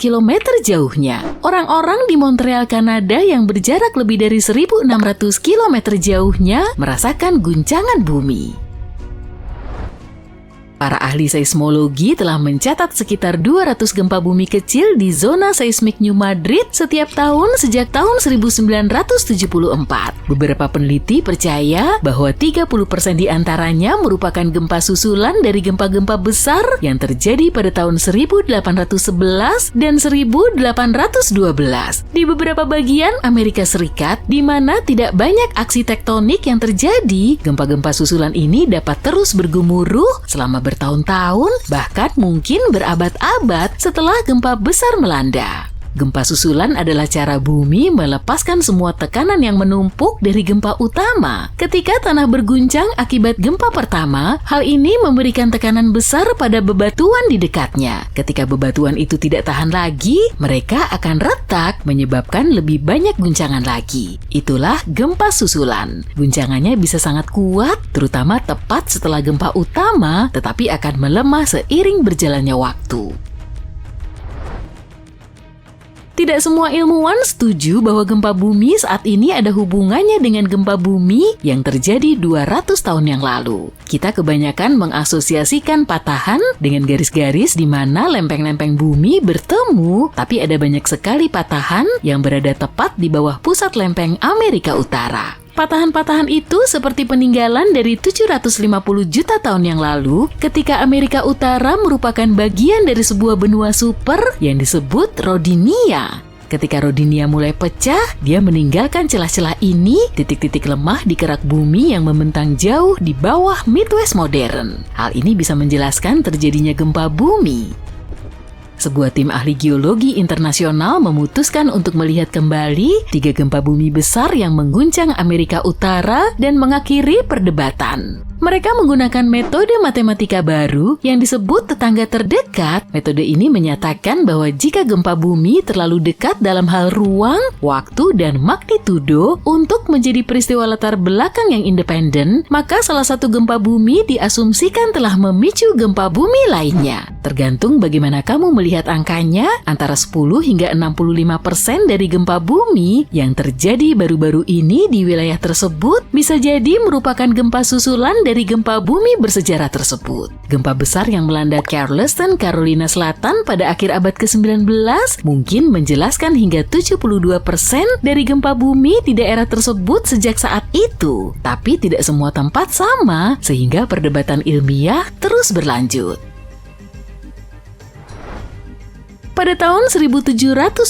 km jauhnya. Orang-orang di Montreal, Kanada, yang berjarak lebih dari 1.600 km jauhnya, merasakan guncangan bumi. Para ahli seismologi telah mencatat sekitar 200 gempa bumi kecil di zona seismik New Madrid setiap tahun sejak tahun 1974. Beberapa peneliti percaya bahwa 30% di antaranya merupakan gempa susulan dari gempa-gempa besar yang terjadi pada tahun 1811 dan 1812 di beberapa bagian Amerika Serikat, di mana tidak banyak aksi tektonik yang terjadi. Gempa-gempa susulan ini dapat terus bergemuruh selama bertahun-tahun, bahkan mungkin berabad-abad setelah gempa besar melanda. Gempa susulan adalah cara bumi melepaskan semua tekanan yang menumpuk dari gempa utama. Ketika tanah berguncang akibat gempa pertama, hal ini memberikan tekanan besar pada bebatuan di dekatnya. Ketika bebatuan itu tidak tahan lagi, mereka akan retak, menyebabkan lebih banyak guncangan lagi. Itulah gempa susulan. Guncangannya bisa sangat kuat, terutama tepat setelah gempa utama, tetapi akan melemah seiring berjalannya waktu. Tidak semua ilmuwan setuju bahwa gempa bumi saat ini ada hubungannya dengan gempa bumi yang terjadi 200 tahun yang lalu. Kita kebanyakan mengasosiasikan patahan dengan garis-garis di mana lempeng-lempeng bumi bertemu, tapi ada banyak sekali patahan yang berada tepat di bawah pusat lempeng Amerika Utara. Patahan-patahan itu seperti peninggalan dari 750 juta tahun yang lalu ketika Amerika Utara merupakan bagian dari sebuah benua super yang disebut Rodinia. Ketika Rodinia mulai pecah, dia meninggalkan celah-celah ini, titik-titik lemah di kerak bumi yang membentang jauh di bawah Midwest modern. Hal ini bisa menjelaskan terjadinya gempa bumi. Sebuah tim ahli geologi internasional memutuskan untuk melihat kembali 3 gempa bumi besar yang mengguncang Amerika Utara dan mengakhiri perdebatan. Mereka menggunakan metode matematika baru yang disebut tetangga terdekat. Metode ini menyatakan bahwa jika gempa bumi terlalu dekat dalam hal ruang, waktu, dan magnitudo untuk menjadi peristiwa latar belakang yang independen, maka salah satu gempa bumi diasumsikan telah memicu gempa bumi lainnya. Tergantung bagaimana kamu melihat angkanya, antara 10 hingga 65% dari gempa bumi yang terjadi baru-baru ini di wilayah tersebut bisa jadi merupakan gempa susulan dari gempa bumi bersejarah tersebut. Gempa besar yang melanda Charleston, Carolina Selatan pada akhir abad ke-19 mungkin menjelaskan hingga 72% dari gempa bumi di daerah tersebut sejak saat itu. Tapi tidak semua tempat sama, sehingga perdebatan ilmiah terus berlanjut. Pada tahun 1774,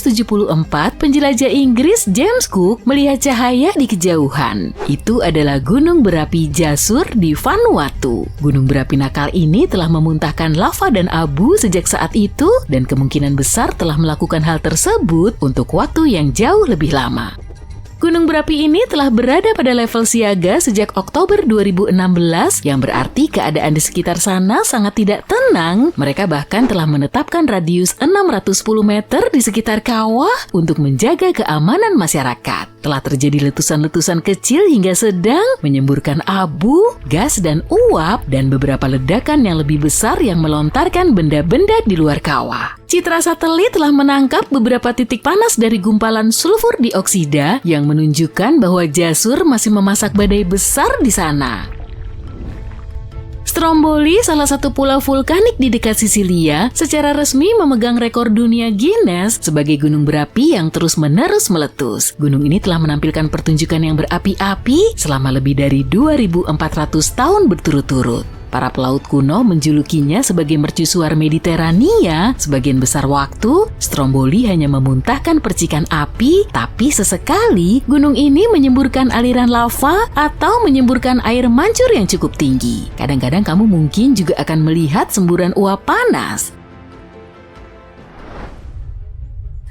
penjelajah Inggris James Cook melihat cahaya di kejauhan. Itu adalah gunung berapi Jasur di Vanuatu. Gunung berapi nakal ini telah memuntahkan lava dan abu sejak saat itu dan kemungkinan besar telah melakukan hal tersebut untuk waktu yang jauh lebih lama. Gunung berapi ini telah berada pada level siaga sejak Oktober 2016, yang berarti keadaan di sekitar sana sangat tidak tenang. Mereka bahkan telah menetapkan radius 610 meter di sekitar kawah untuk menjaga keamanan masyarakat. Telah terjadi letusan-letusan kecil hingga sedang, menyemburkan abu, gas, dan uap, dan beberapa ledakan yang lebih besar yang melontarkan benda-benda di luar kawah. Citra satelit telah menangkap beberapa titik panas dari gumpalan sulfur dioksida yang menunjukkan bahwa Jasur masih memasak badai besar di sana. Stromboli, salah satu pulau vulkanik di dekat Sisilia, secara resmi memegang rekor dunia Guinness sebagai gunung berapi yang terus-menerus meletus. Gunung ini telah menampilkan pertunjukan yang berapi-api selama lebih dari 2.400 tahun berturut-turut. Para pelaut kuno menjulukinya sebagai mercusuar Mediterania. Sebagian besar waktu, Stromboli hanya memuntahkan percikan api, tapi sesekali gunung ini menyemburkan aliran lava atau menyemburkan air mancur yang cukup tinggi. Kadang-kadang kamu mungkin juga akan melihat semburan uap panas.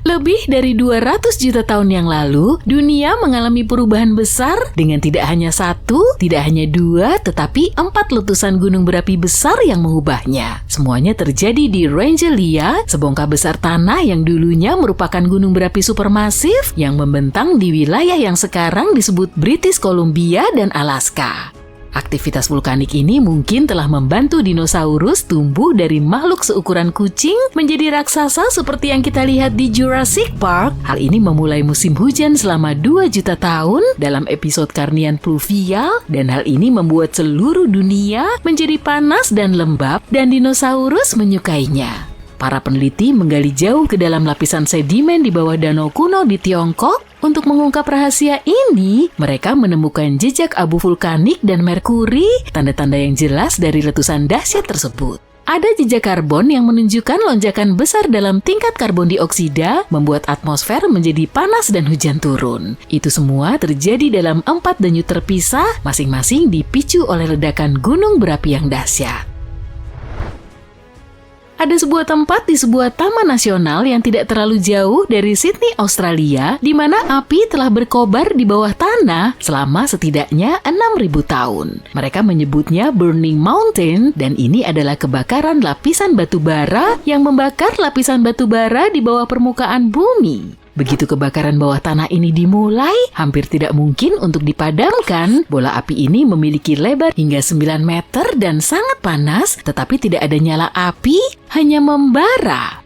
Lebih dari 200 juta tahun yang lalu, dunia mengalami perubahan besar dengan tidak hanya satu, tidak hanya dua, tetapi 4 letusan gunung berapi besar yang mengubahnya. Semuanya terjadi di Rangelia, sebongkah besar tanah yang dulunya merupakan gunung berapi supermasif yang membentang di wilayah yang sekarang disebut British Columbia dan Alaska. Aktivitas vulkanik ini mungkin telah membantu dinosaurus tumbuh dari makhluk seukuran kucing menjadi raksasa seperti yang kita lihat di Jurassic Park. Hal ini memulai musim hujan selama 2 juta tahun dalam episode Carnian Pluvial, dan hal ini membuat seluruh dunia menjadi panas dan lembab dan dinosaurus menyukainya. Para peneliti menggali jauh ke dalam lapisan sedimen di bawah danau kuno di Tiongkok. Untuk mengungkap rahasia ini, mereka menemukan jejak abu vulkanik dan merkuri, tanda-tanda yang jelas dari letusan dahsyat tersebut. Ada jejak karbon yang menunjukkan lonjakan besar dalam tingkat karbon dioksida, membuat atmosfer menjadi panas dan hujan turun. Itu semua terjadi dalam 4 denyut terpisah, masing-masing dipicu oleh ledakan gunung berapi yang dahsyat. Ada sebuah tempat di sebuah taman nasional yang tidak terlalu jauh dari Sydney, Australia, di mana api telah berkobar di bawah tanah selama setidaknya 6.000 tahun. Mereka menyebutnya Burning Mountain, dan ini adalah kebakaran lapisan batu bara yang membakar lapisan batu bara di bawah permukaan bumi. Begitu kebakaran bawah tanah ini dimulai, hampir tidak mungkin untuk dipadamkan. Bola api ini memiliki lebar hingga 9 meter dan sangat panas, tetapi tidak ada nyala api, hanya membara.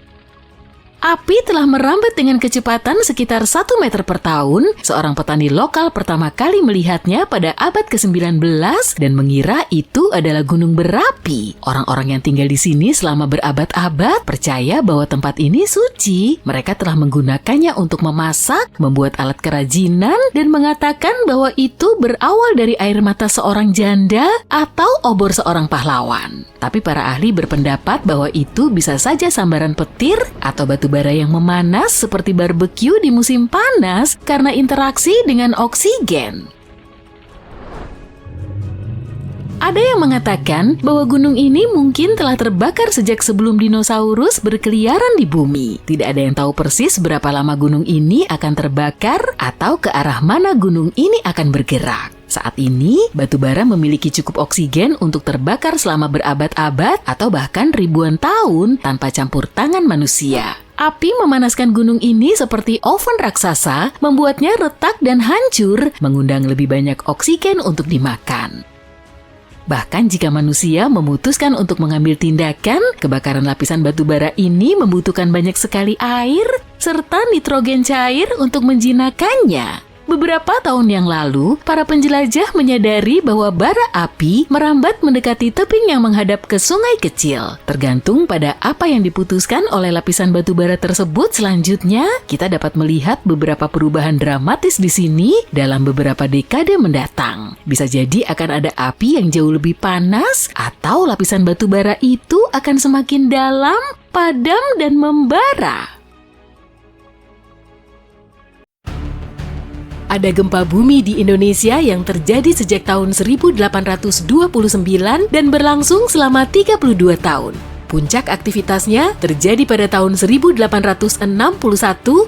Api telah merambat dengan kecepatan sekitar 1 meter per tahun. Seorang petani lokal pertama kali melihatnya pada abad ke-19 dan mengira itu adalah gunung berapi. Orang-orang yang tinggal di sini selama berabad-abad percaya bahwa tempat ini suci. Mereka telah menggunakannya untuk memasak, membuat alat kerajinan, dan mengatakan bahwa itu berawal dari air mata seorang janda atau obor seorang pahlawan. Tapi para ahli berpendapat bahwa itu bisa saja sambaran petir atau batu bara yang memanas seperti barbeque di musim panas karena interaksi dengan oksigen. Ada yang mengatakan bahwa gunung ini mungkin telah terbakar sejak sebelum dinosaurus berkeliaran di bumi. Tidak ada yang tahu persis berapa lama gunung ini akan terbakar atau ke arah mana gunung ini akan bergerak. Saat ini, batu bara memiliki cukup oksigen untuk terbakar selama berabad-abad atau bahkan ribuan tahun tanpa campur tangan manusia. Api memanaskan gunung ini seperti oven raksasa, membuatnya retak dan hancur, mengundang lebih banyak oksigen untuk dimakan. Bahkan jika manusia memutuskan untuk mengambil tindakan, kebakaran lapisan batu bara ini membutuhkan banyak sekali air serta nitrogen cair untuk menjinakkannya. Beberapa tahun yang lalu, para penjelajah menyadari bahwa bara api merambat mendekati tebing yang menghadap ke sungai kecil. Tergantung pada apa yang diputuskan oleh lapisan batu bara tersebut selanjutnya, kita dapat melihat beberapa perubahan dramatis di sini dalam beberapa dekade mendatang. Bisa jadi akan ada api yang jauh lebih panas, atau lapisan batu bara itu akan semakin dalam, padam, dan membara. Ada gempa bumi di Indonesia yang terjadi sejak tahun 1829 dan berlangsung selama 32 tahun. Puncak aktivitasnya terjadi pada tahun 1861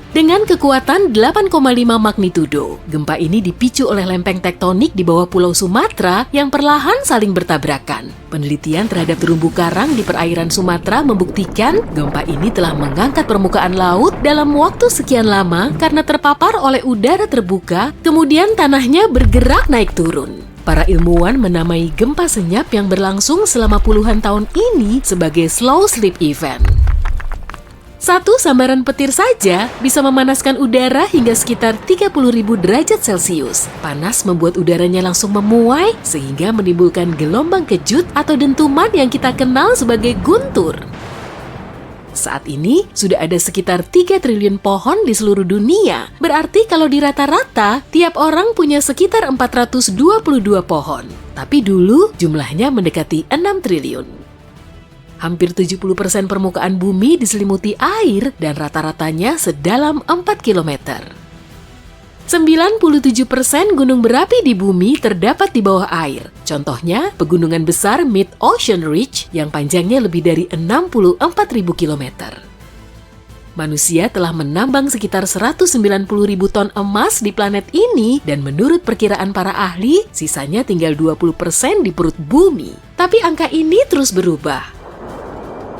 dengan kekuatan 8,5 magnitudo. Gempa ini dipicu oleh lempeng tektonik di bawah Pulau Sumatera yang perlahan saling bertabrakan. Penelitian terhadap terumbu karang di perairan Sumatera membuktikan gempa ini telah mengangkat permukaan laut dalam waktu sekian lama karena terpapar oleh udara terbuka, kemudian tanahnya bergerak naik turun. Para ilmuwan menamai gempa senyap yang berlangsung selama puluhan tahun ini sebagai slow slip event. Satu sambaran petir saja bisa memanaskan udara hingga sekitar 30.000 derajat Celcius. Panas membuat udaranya langsung memuai sehingga menimbulkan gelombang kejut atau dentuman yang kita kenal sebagai guntur. Saat ini sudah ada sekitar 3 triliun pohon di seluruh dunia. Berarti kalau dirata-rata, tiap orang punya sekitar 422 pohon. Tapi dulu jumlahnya mendekati 6 triliun. Hampir 70% permukaan bumi diselimuti air dan rata-ratanya sedalam 4 km. 97% gunung berapi di bumi terdapat di bawah air. Contohnya, pegunungan besar Mid-Ocean Ridge yang panjangnya lebih dari 64.000 km. Manusia telah menambang sekitar 190.000 ton emas di planet ini dan menurut perkiraan para ahli, sisanya tinggal 20% di perut bumi. Tapi angka ini terus berubah.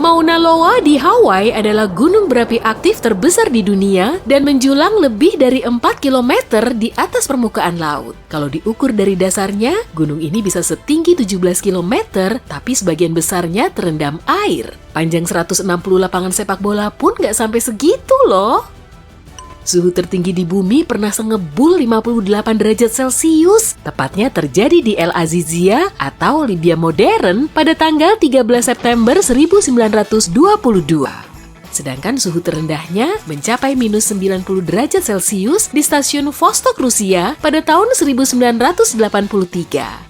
Mauna Loa di Hawaii adalah gunung berapi aktif terbesar di dunia dan menjulang lebih dari 4 km di atas permukaan laut. Kalau diukur dari dasarnya, gunung ini bisa setinggi 17 km, tapi sebagian besarnya terendam air. Panjang 160 lapangan sepak bola pun nggak sampai segitu loh. Suhu tertinggi di bumi pernah sengebul 58 derajat Celcius, tepatnya terjadi di El Azizia atau Libya modern pada tanggal 13 September 1922. Sedangkan suhu terendahnya mencapai minus 90 derajat Celcius di stasiun Vostok, Rusia pada tahun 1983.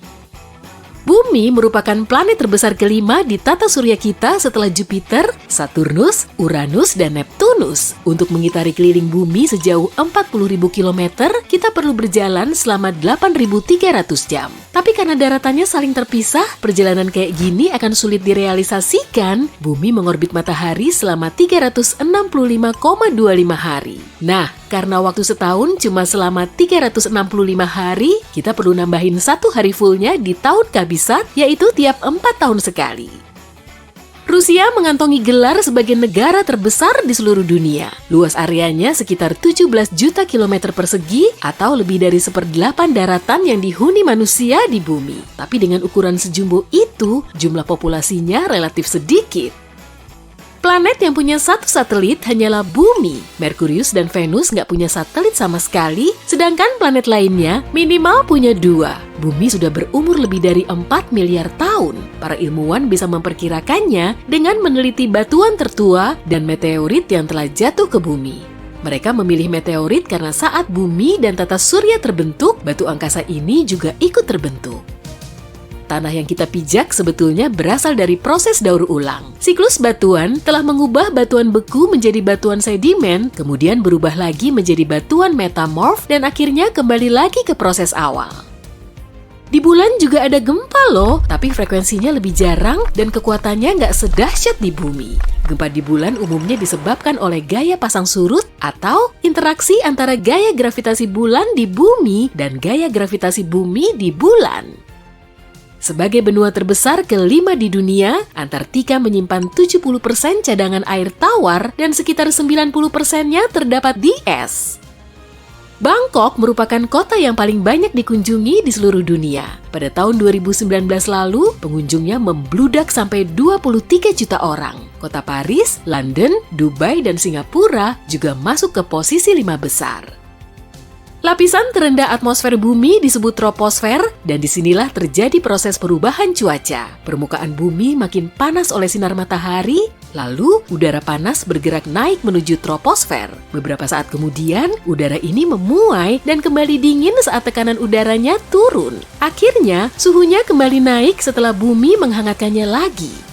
Bumi merupakan planet terbesar kelima di tata surya kita setelah Jupiter, Saturnus, Uranus, dan Neptunus. Untuk mengitari keliling bumi sejauh 40.000 km, kita perlu berjalan selama 8.300 jam. Tapi karena daratannya saling terpisah, perjalanan kayak gini akan sulit direalisasikan. Bumi mengorbit matahari selama 365,25 hari. Nah, karena waktu setahun cuma selama 365 hari, kita perlu nambahin 1 hari fullnya di tahun kabisat, yaitu tiap 4 tahun sekali. Rusia mengantongi gelar sebagai negara terbesar di seluruh dunia. Luas areanya sekitar 17 juta kilometer persegi atau lebih dari 1/8 daratan yang dihuni manusia di bumi. Tapi dengan ukuran sejumbo itu, jumlah populasinya relatif sedikit. Planet yang punya satu satelit hanyalah Bumi. Merkurius dan Venus nggak punya satelit sama sekali, sedangkan planet lainnya minimal punya 2. Bumi sudah berumur lebih dari 4 miliar tahun. Para ilmuwan bisa memperkirakannya dengan meneliti batuan tertua dan meteorit yang telah jatuh ke bumi. Mereka memilih meteorit karena saat bumi dan tata surya terbentuk, batu angkasa ini juga ikut terbentuk. Tanah yang kita pijak sebetulnya berasal dari proses daur ulang. Siklus batuan telah mengubah batuan beku menjadi batuan sedimen, kemudian berubah lagi menjadi batuan metamorf, dan akhirnya kembali lagi ke proses awal. Di bulan juga ada gempa loh, tapi frekuensinya lebih jarang dan kekuatannya nggak sedahsyat di bumi. Gempa di bulan umumnya disebabkan oleh gaya pasang surut atau interaksi antara gaya gravitasi bulan di bumi dan gaya gravitasi bumi di bulan. Sebagai benua terbesar kelima di dunia, Antartika menyimpan 70% cadangan air tawar dan sekitar 90%-nya terdapat di es. Bangkok merupakan kota yang paling banyak dikunjungi di seluruh dunia. Pada tahun 2019 lalu, pengunjungnya membludak sampai 23 juta orang. Kota Paris, London, Dubai, dan Singapura juga masuk ke posisi 5 besar. Lapisan terendah atmosfer bumi disebut troposfer, dan disinilah terjadi proses perubahan cuaca. Permukaan bumi makin panas oleh sinar matahari, lalu udara panas bergerak naik menuju troposfer. Beberapa saat kemudian, udara ini memuai dan kembali dingin saat tekanan udaranya turun. Akhirnya, suhunya kembali naik setelah bumi menghangatkannya lagi.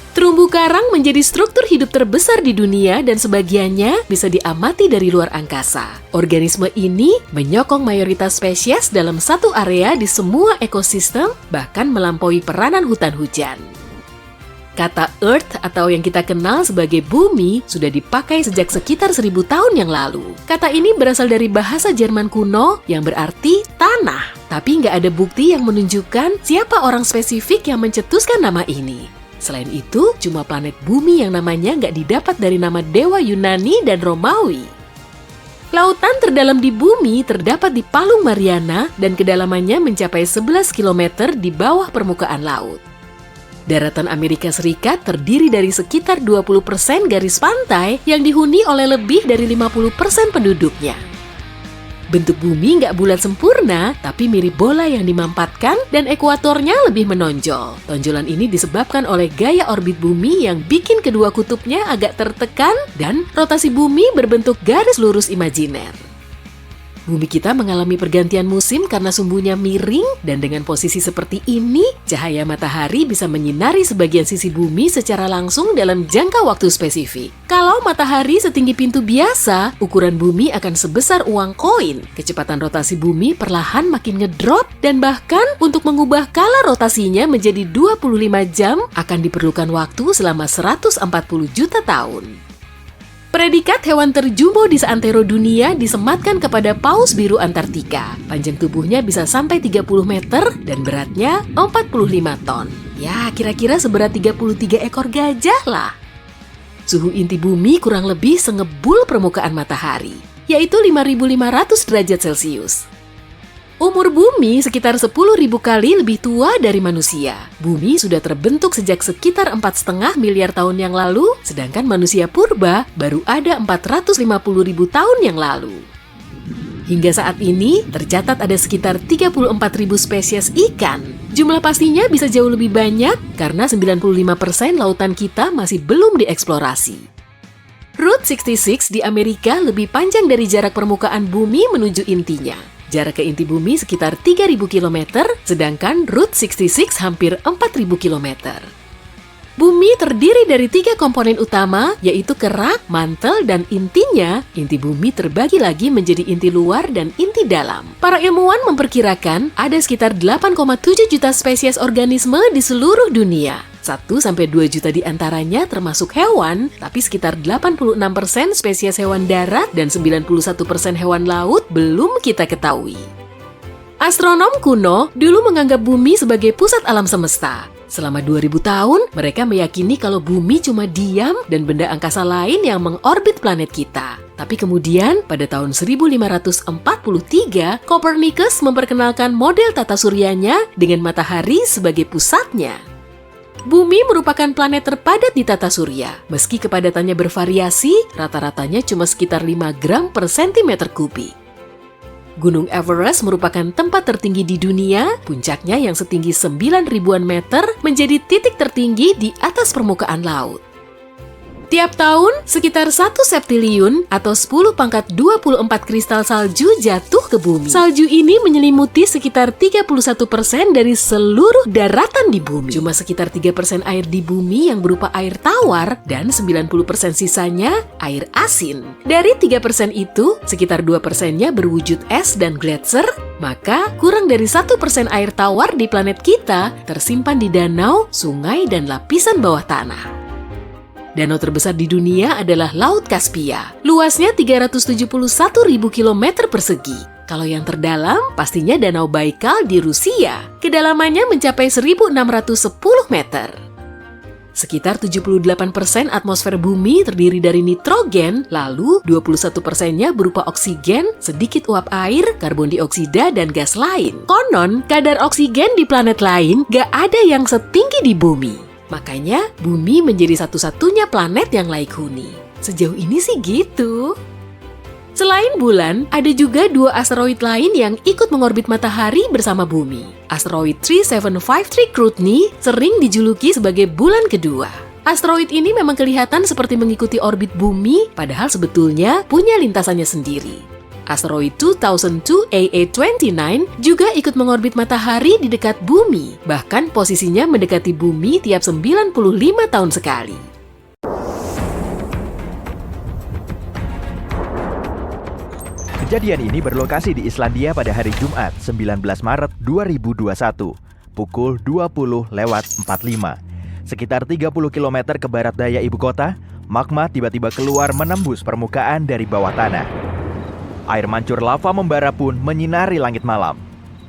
Terumbu karang menjadi struktur hidup terbesar di dunia dan sebagiannya bisa diamati dari luar angkasa. Organisme ini menyokong mayoritas spesies dalam satu area di semua ekosistem, bahkan melampaui peranan hutan hujan. Kata Earth atau yang kita kenal sebagai bumi sudah dipakai sejak sekitar 1000 tahun yang lalu. Kata ini berasal dari bahasa Jerman kuno yang berarti tanah. Tapi nggak ada bukti yang menunjukkan siapa orang spesifik yang mencetuskan nama ini. Selain itu, cuma planet bumi yang namanya nggak didapat dari nama dewa Yunani dan Romawi. Lautan terdalam di bumi terdapat di Palung Mariana dan kedalamannya mencapai 11 km di bawah permukaan laut. Daratan Amerika Serikat terdiri dari sekitar 20% garis pantai yang dihuni oleh lebih dari 50% penduduknya. Bentuk bumi nggak bulat sempurna, tapi mirip bola yang dimampatkan dan ekuatornya lebih menonjol. Tonjolan ini disebabkan oleh gaya orbit bumi yang bikin kedua kutubnya agak tertekan dan rotasi bumi berbentuk garis lurus imajiner. Bumi kita mengalami pergantian musim karena sumbunya miring, dan dengan posisi seperti ini, cahaya matahari bisa menyinari sebagian sisi bumi secara langsung dalam jangka waktu spesifik. Kalau matahari setinggi pintu biasa, ukuran bumi akan sebesar uang koin. Kecepatan rotasi bumi perlahan makin ngedrop, dan bahkan untuk mengubah kala rotasinya menjadi 25 jam akan diperlukan waktu selama 140 juta tahun. Predikat hewan terjumbo di seantero dunia disematkan kepada paus biru Antartika. Panjang tubuhnya bisa sampai 30 meter dan beratnya 45 ton. Ya, kira-kira seberat 33 ekor gajah lah. Suhu inti bumi kurang lebih sengebul permukaan matahari, yaitu 5.500 derajat Celcius. Umur bumi sekitar 10.000 kali lebih tua dari manusia. Bumi sudah terbentuk sejak sekitar 4,5 miliar tahun yang lalu, sedangkan manusia purba baru ada 450.000 tahun yang lalu. Hingga saat ini, tercatat ada sekitar 34.000 spesies ikan. Jumlah pastinya bisa jauh lebih banyak karena 95% lautan kita masih belum dieksplorasi. Route 66 di Amerika lebih panjang dari jarak permukaan bumi menuju intinya. Jarak ke inti bumi sekitar 3.000 km, sedangkan Route 66 hampir 4.000 km. Bumi terdiri dari 3 komponen utama, yaitu kerak, mantel, dan intinya. Inti bumi terbagi lagi menjadi inti luar dan inti dalam. Para ilmuwan memperkirakan ada sekitar 8,7 juta spesies organisme di seluruh dunia. 1-2 juta di antaranya termasuk hewan, tapi sekitar 86% spesies hewan darat dan 91% hewan laut belum kita ketahui. Astronom kuno dulu menganggap bumi sebagai pusat alam semesta. Selama 2000 tahun, mereka meyakini kalau bumi cuma diam dan benda angkasa lain yang mengorbit planet kita. Tapi kemudian, pada tahun 1543, Copernicus memperkenalkan model tata suryanya dengan matahari sebagai pusatnya. Bumi merupakan planet terpadat di tata surya. Meski kepadatannya bervariasi, rata-ratanya cuma sekitar 5 gram per sentimeter kubik. Gunung Everest merupakan tempat tertinggi di dunia. Puncaknya yang setinggi 9.000-an meter menjadi titik tertinggi di atas permukaan laut. Tiap tahun, sekitar 1 septiliun atau 10⁻24 kristal salju jatuh ke bumi. Salju ini menyelimuti sekitar 31% dari seluruh daratan di bumi. Cuma sekitar 3% air di bumi yang berupa air tawar dan 90% sisanya air asin. Dari 3% itu, sekitar 2%-nya berwujud es dan gletser, maka kurang dari 1% air tawar di planet kita tersimpan di danau, sungai, dan lapisan bawah tanah. Danau terbesar di dunia adalah Laut Kaspia. Luasnya 371.000 km persegi. Kalau yang terdalam, pastinya Danau Baikal di Rusia. Kedalamannya mencapai 1.610 meter. Sekitar 78% atmosfer bumi terdiri dari nitrogen, lalu 21%-nya berupa oksigen, sedikit uap air, karbon dioksida, dan gas lain. Konon, kadar oksigen di planet lain gak ada yang setinggi di bumi. Makanya, bumi menjadi satu-satunya planet yang layak huni. Sejauh ini sih gitu. Selain bulan, ada juga 2 asteroid lain yang ikut mengorbit matahari bersama bumi. Asteroid 3753 Cruithne sering dijuluki sebagai bulan kedua. Asteroid ini memang kelihatan seperti mengikuti orbit bumi, padahal sebetulnya punya lintasannya sendiri. Asteroid 2002 AA29 juga ikut mengorbit matahari di dekat bumi, bahkan posisinya mendekati bumi tiap 95 tahun sekali. Kejadian ini berlokasi di Islandia pada hari Jumat, 19 Maret 2021, pukul 20:45. Sekitar 30 km ke barat daya ibu kota, magma tiba-tiba keluar menembus permukaan dari bawah tanah. Air mancur lava membara pun menyinari langit malam.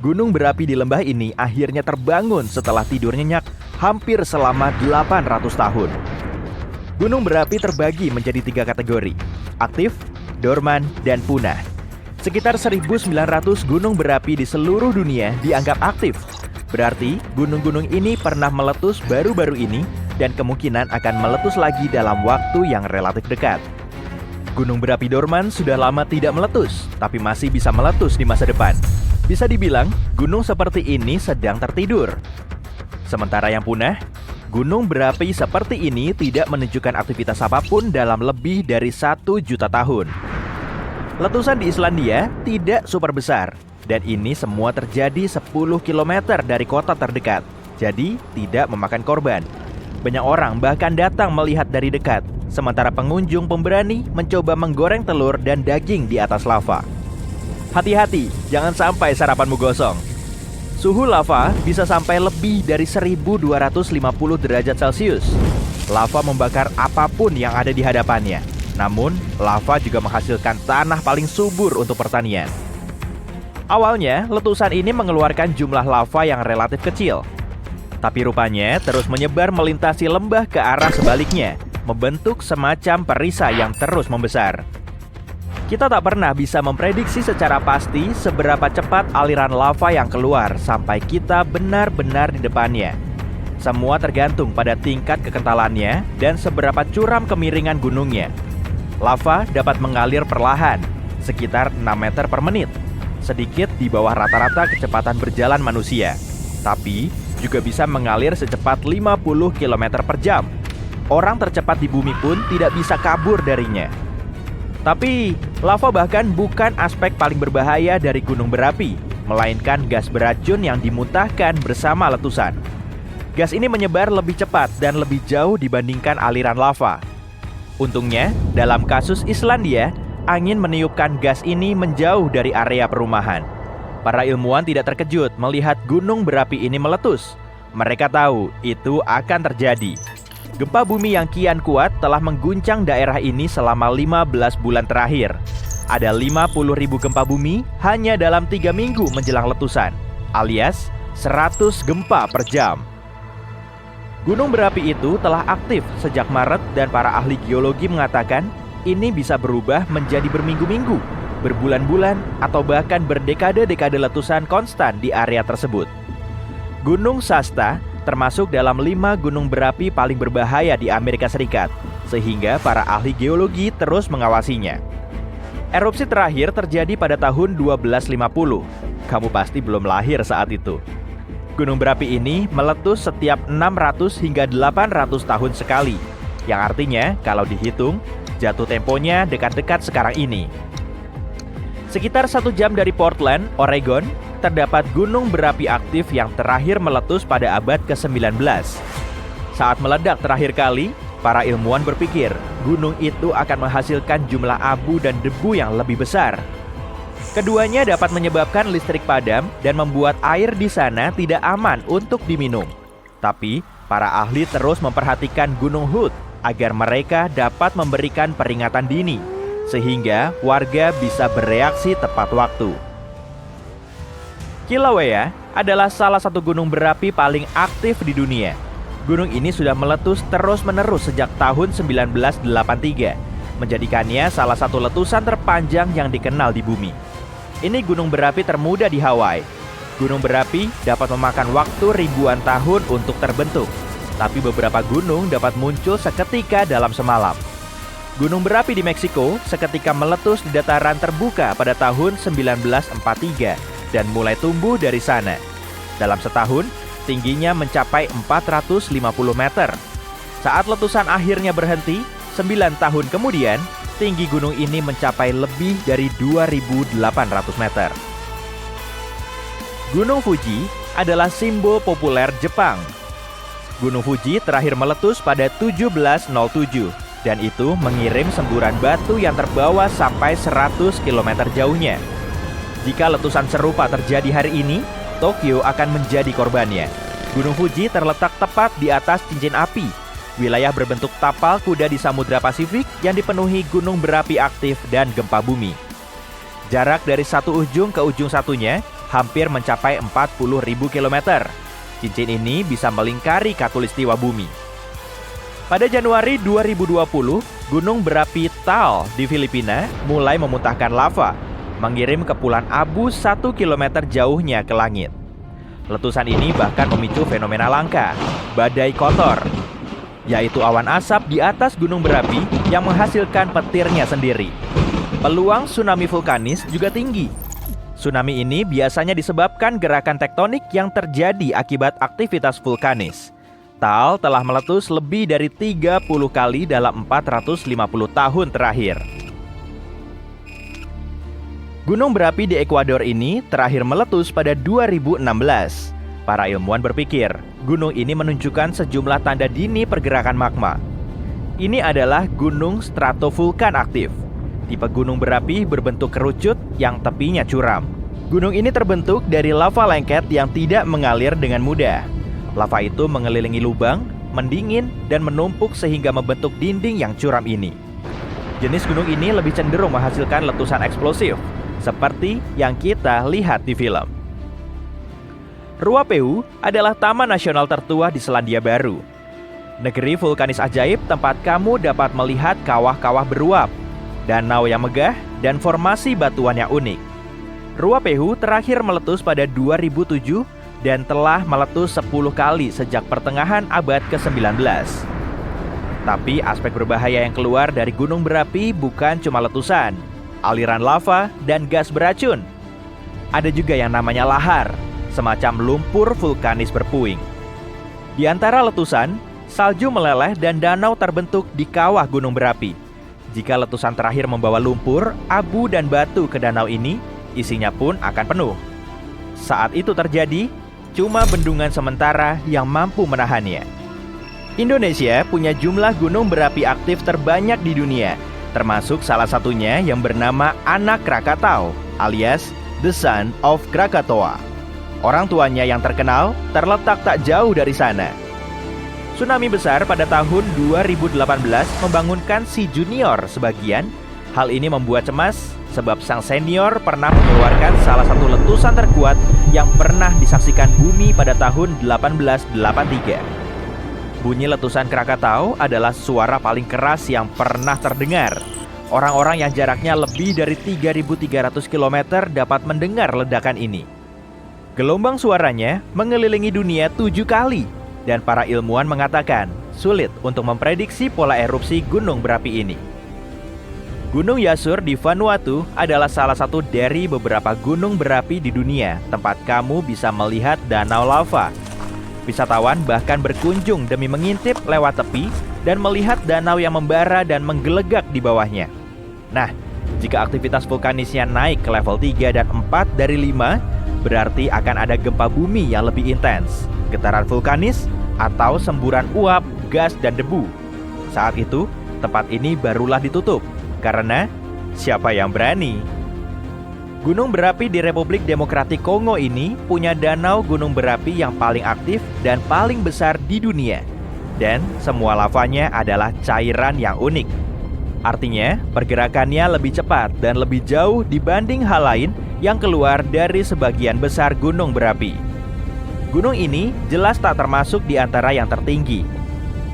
Gunung berapi di lembah ini akhirnya terbangun setelah tidur nyenyak hampir selama 800 tahun. Gunung berapi terbagi menjadi 3 kategori: aktif, dorman, dan punah. Sekitar 1.900 gunung berapi di seluruh dunia dianggap aktif. Berarti gunung-gunung ini pernah meletus baru-baru ini dan kemungkinan akan meletus lagi dalam waktu yang relatif dekat. Gunung berapi dorman sudah lama tidak meletus, tapi masih bisa meletus di masa depan. Bisa dibilang, gunung seperti ini sedang tertidur. Sementara yang punah, gunung berapi seperti ini tidak menunjukkan aktivitas apapun dalam lebih dari 1 juta tahun. Letusan di Islandia tidak super besar, dan ini semua terjadi 10 km dari kota terdekat, jadi tidak memakan korban. Banyak orang bahkan datang melihat dari dekat, sementara pengunjung pemberani mencoba menggoreng telur dan daging di atas lava. Hati-hati, jangan sampai sarapanmu gosong. Suhu lava bisa sampai lebih dari 1250 derajat Celcius. Lava membakar apapun yang ada di hadapannya. Namun, lava juga menghasilkan tanah paling subur untuk pertanian. Awalnya, letusan ini mengeluarkan jumlah lava yang relatif kecil. Tapi rupanya terus menyebar melintasi lembah ke arah sebaliknya, membentuk semacam perisai yang terus membesar. Kita tak pernah bisa memprediksi secara pasti seberapa cepat aliran lava yang keluar sampai kita benar-benar di depannya. Semua tergantung pada tingkat kekentalannya dan seberapa curam kemiringan gunungnya. Lava dapat mengalir perlahan, sekitar 6 meter per menit, sedikit di bawah rata-rata kecepatan berjalan manusia. Tapi juga bisa mengalir secepat 50 km per jam. Orang tercepat di bumi pun tidak bisa kabur darinya. Tapi, lava bahkan bukan aspek paling berbahaya dari gunung berapi, melainkan gas beracun yang dimuntahkan bersama letusan. Gas ini menyebar lebih cepat dan lebih jauh dibandingkan aliran lava. Untungnya, dalam kasus Islandia, angin meniupkan gas ini menjauh dari area perumahan. Para ilmuwan tidak terkejut melihat gunung berapi ini meletus. Mereka tahu itu akan terjadi. Gempa bumi yang kian kuat telah mengguncang daerah ini selama 15 bulan terakhir. Ada 50.000 gempa bumi hanya dalam 3 minggu menjelang letusan, alias 100 gempa per jam. Gunung berapi itu telah aktif sejak Maret dan para ahli geologi mengatakan ini bisa berubah menjadi berminggu-minggu, berbulan-bulan, atau bahkan berdekade-dekade letusan konstan di area tersebut. Gunung Shasta termasuk dalam 5 gunung berapi paling berbahaya di Amerika Serikat, sehingga para ahli geologi terus mengawasinya. Erupsi terakhir terjadi pada tahun 1250. Kamu pasti belum lahir saat itu. Gunung berapi ini meletus setiap 600 hingga 800 tahun sekali, yang artinya kalau dihitung, jatuh temponya dekat-dekat sekarang ini. Sekitar 1 jam dari Portland, Oregon, terdapat gunung berapi aktif yang terakhir meletus pada abad ke-19. Saat meledak terakhir kali, para ilmuwan berpikir gunung itu akan menghasilkan jumlah abu dan debu yang lebih besar. Keduanya dapat menyebabkan listrik padam dan membuat air di sana tidak aman untuk diminum. Tapi, para ahli terus memperhatikan Gunung Hood agar mereka dapat memberikan peringatan dini, sehingga warga bisa bereaksi tepat waktu. Kilauea adalah salah satu gunung berapi paling aktif di dunia. Gunung ini sudah meletus terus-menerus sejak tahun 1983, menjadikannya salah satu letusan terpanjang yang dikenal di bumi. Ini gunung berapi termuda di Hawaii. Gunung berapi dapat memakan waktu ribuan tahun untuk terbentuk, tapi beberapa gunung dapat muncul seketika dalam semalam. Gunung berapi di Meksiko seketika meletus di dataran terbuka pada tahun 1943 dan mulai tumbuh dari sana. Dalam setahun, tingginya mencapai 450 meter. Saat letusan akhirnya berhenti, 9 tahun kemudian, tinggi gunung ini mencapai lebih dari 2.800 meter. Gunung Fuji adalah simbol populer Jepang. Gunung Fuji terakhir meletus pada 1707, dan itu mengirim semburan batu yang terbawa sampai 100 km jauhnya. Jika letusan serupa terjadi hari ini, Tokyo akan menjadi korbannya. Gunung Fuji terletak tepat di atas cincin api, wilayah berbentuk tapal kuda di Samudra Pasifik yang dipenuhi gunung berapi aktif dan gempa bumi. Jarak dari satu ujung ke ujung satunya hampir mencapai 40.000 km. Cincin ini bisa melingkari khatulistiwa bumi. Pada Januari 2020, gunung berapi Taal di Filipina mulai memuntahkan lava, mengirim kepulan abu 1 km jauhnya ke langit. Letusan ini bahkan memicu fenomena langka, badai kotor, yaitu awan asap di atas gunung berapi yang menghasilkan petirnya sendiri. Peluang tsunami vulkanis juga tinggi. Tsunami ini biasanya disebabkan gerakan tektonik yang terjadi akibat aktivitas vulkanis. Taal telah meletus lebih dari 30 kali dalam 450 tahun terakhir. Gunung berapi di Ekuador ini terakhir meletus pada 2016. Para ilmuwan berpikir, gunung ini menunjukkan sejumlah tanda dini pergerakan magma. Ini adalah gunung stratovulkan aktif. Tipe gunung berapi berbentuk kerucut yang tepinya curam. Gunung ini terbentuk dari lava lengket yang tidak mengalir dengan mudah. Lava itu mengelilingi lubang, mendingin, dan menumpuk sehingga membentuk dinding yang curam ini. Jenis gunung ini lebih cenderung menghasilkan letusan eksplosif, seperti yang kita lihat di film. Ruapehu adalah taman nasional tertua di Selandia Baru. Negeri vulkanis ajaib tempat kamu dapat melihat kawah-kawah beruap, danau yang megah, dan formasi batuan yang unik. Ruapehu terakhir meletus pada 2007 dan telah meletus 10 kali sejak pertengahan abad ke-19. Tapi aspek berbahaya yang keluar dari gunung berapi bukan cuma letusan, aliran lava, dan gas beracun. Ada juga yang namanya lahar, semacam lumpur vulkanis berpuing. Di antara letusan, salju meleleh dan danau terbentuk di kawah gunung berapi. Jika letusan terakhir membawa lumpur, abu, dan batu ke danau ini, isinya pun akan penuh. Saat itu terjadi, cuma bendungan sementara yang mampu menahannya. Indonesia punya jumlah gunung berapi aktif terbanyak di dunia, termasuk salah satunya yang bernama Anak Krakatau, alias The Son of Krakatoa. Orang tuanya yang terkenal terletak tak jauh dari sana. Tsunami besar pada tahun 2018 membangunkan si junior sebagian. Hal ini membuat cemas sebab sang senior pernah mengeluarkan salah satu letusan terkuat yang pernah disaksikan bumi pada tahun 1883. Bunyi letusan Krakatau adalah suara paling keras yang pernah terdengar. Orang-orang yang jaraknya lebih dari 3.300 km dapat mendengar ledakan ini. Gelombang suaranya mengelilingi dunia 7 kali, dan para ilmuwan mengatakan sulit untuk memprediksi pola erupsi gunung berapi ini. Gunung Yasur di Vanuatu adalah salah satu dari beberapa gunung berapi di dunia tempat kamu bisa melihat danau lava. Wisatawan bahkan berkunjung demi mengintip lewat tepi dan melihat danau yang membara dan menggelegak di bawahnya. Nah, jika aktivitas vulkanisnya naik ke level 3 dan 4 dari 5, berarti akan ada gempa bumi yang lebih intens, getaran vulkanis, atau semburan uap, gas, dan debu. Saat itu, tempat ini barulah ditutup, karena siapa yang berani? Gunung berapi di Republik Demokratik Kongo ini punya danau gunung berapi yang paling aktif dan paling besar di dunia. Dan semua lavanya adalah cairan yang unik. Artinya, pergerakannya lebih cepat dan lebih jauh dibanding hal lain yang keluar dari sebagian besar gunung berapi. Gunung ini jelas tak termasuk di antara yang tertinggi.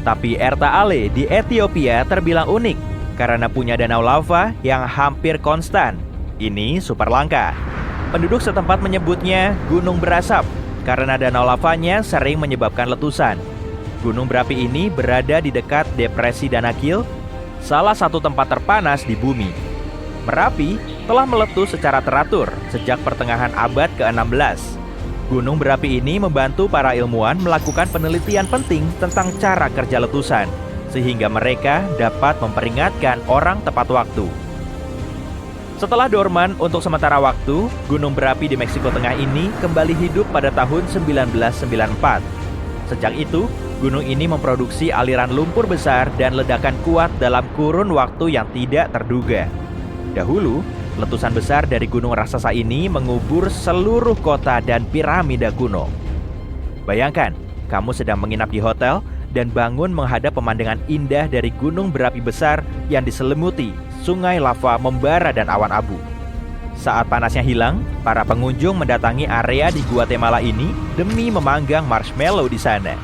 Tapi Erta Ale di Ethiopia terbilang unik karena punya danau lava yang hampir konstan. Ini super langka. Penduduk setempat menyebutnya gunung berasap karena danau lavanya sering menyebabkan letusan. Gunung berapi ini berada di dekat Depresi Danakil, salah satu tempat terpanas di bumi. Merapi telah meletus secara teratur sejak pertengahan abad ke-16. Gunung berapi ini membantu para ilmuwan melakukan penelitian penting tentang cara kerja letusan, sehingga mereka dapat memperingatkan orang tepat waktu. Setelah dorman untuk sementara waktu, gunung berapi di Meksiko Tengah ini kembali hidup pada tahun 1994. Sejak itu, gunung ini memproduksi aliran lumpur besar dan ledakan kuat dalam kurun waktu yang tidak terduga. Dahulu, letusan besar dari gunung raksasa ini mengubur seluruh kota dan piramida kuno. Bayangkan, kamu sedang menginap di hotel dan bangun menghadap pemandangan indah dari gunung berapi besar yang diselimuti sungai lava membara dan awan abu. Saat panasnya hilang, para pengunjung mendatangi area di Guatemala ini demi memanggang marshmallow di sana.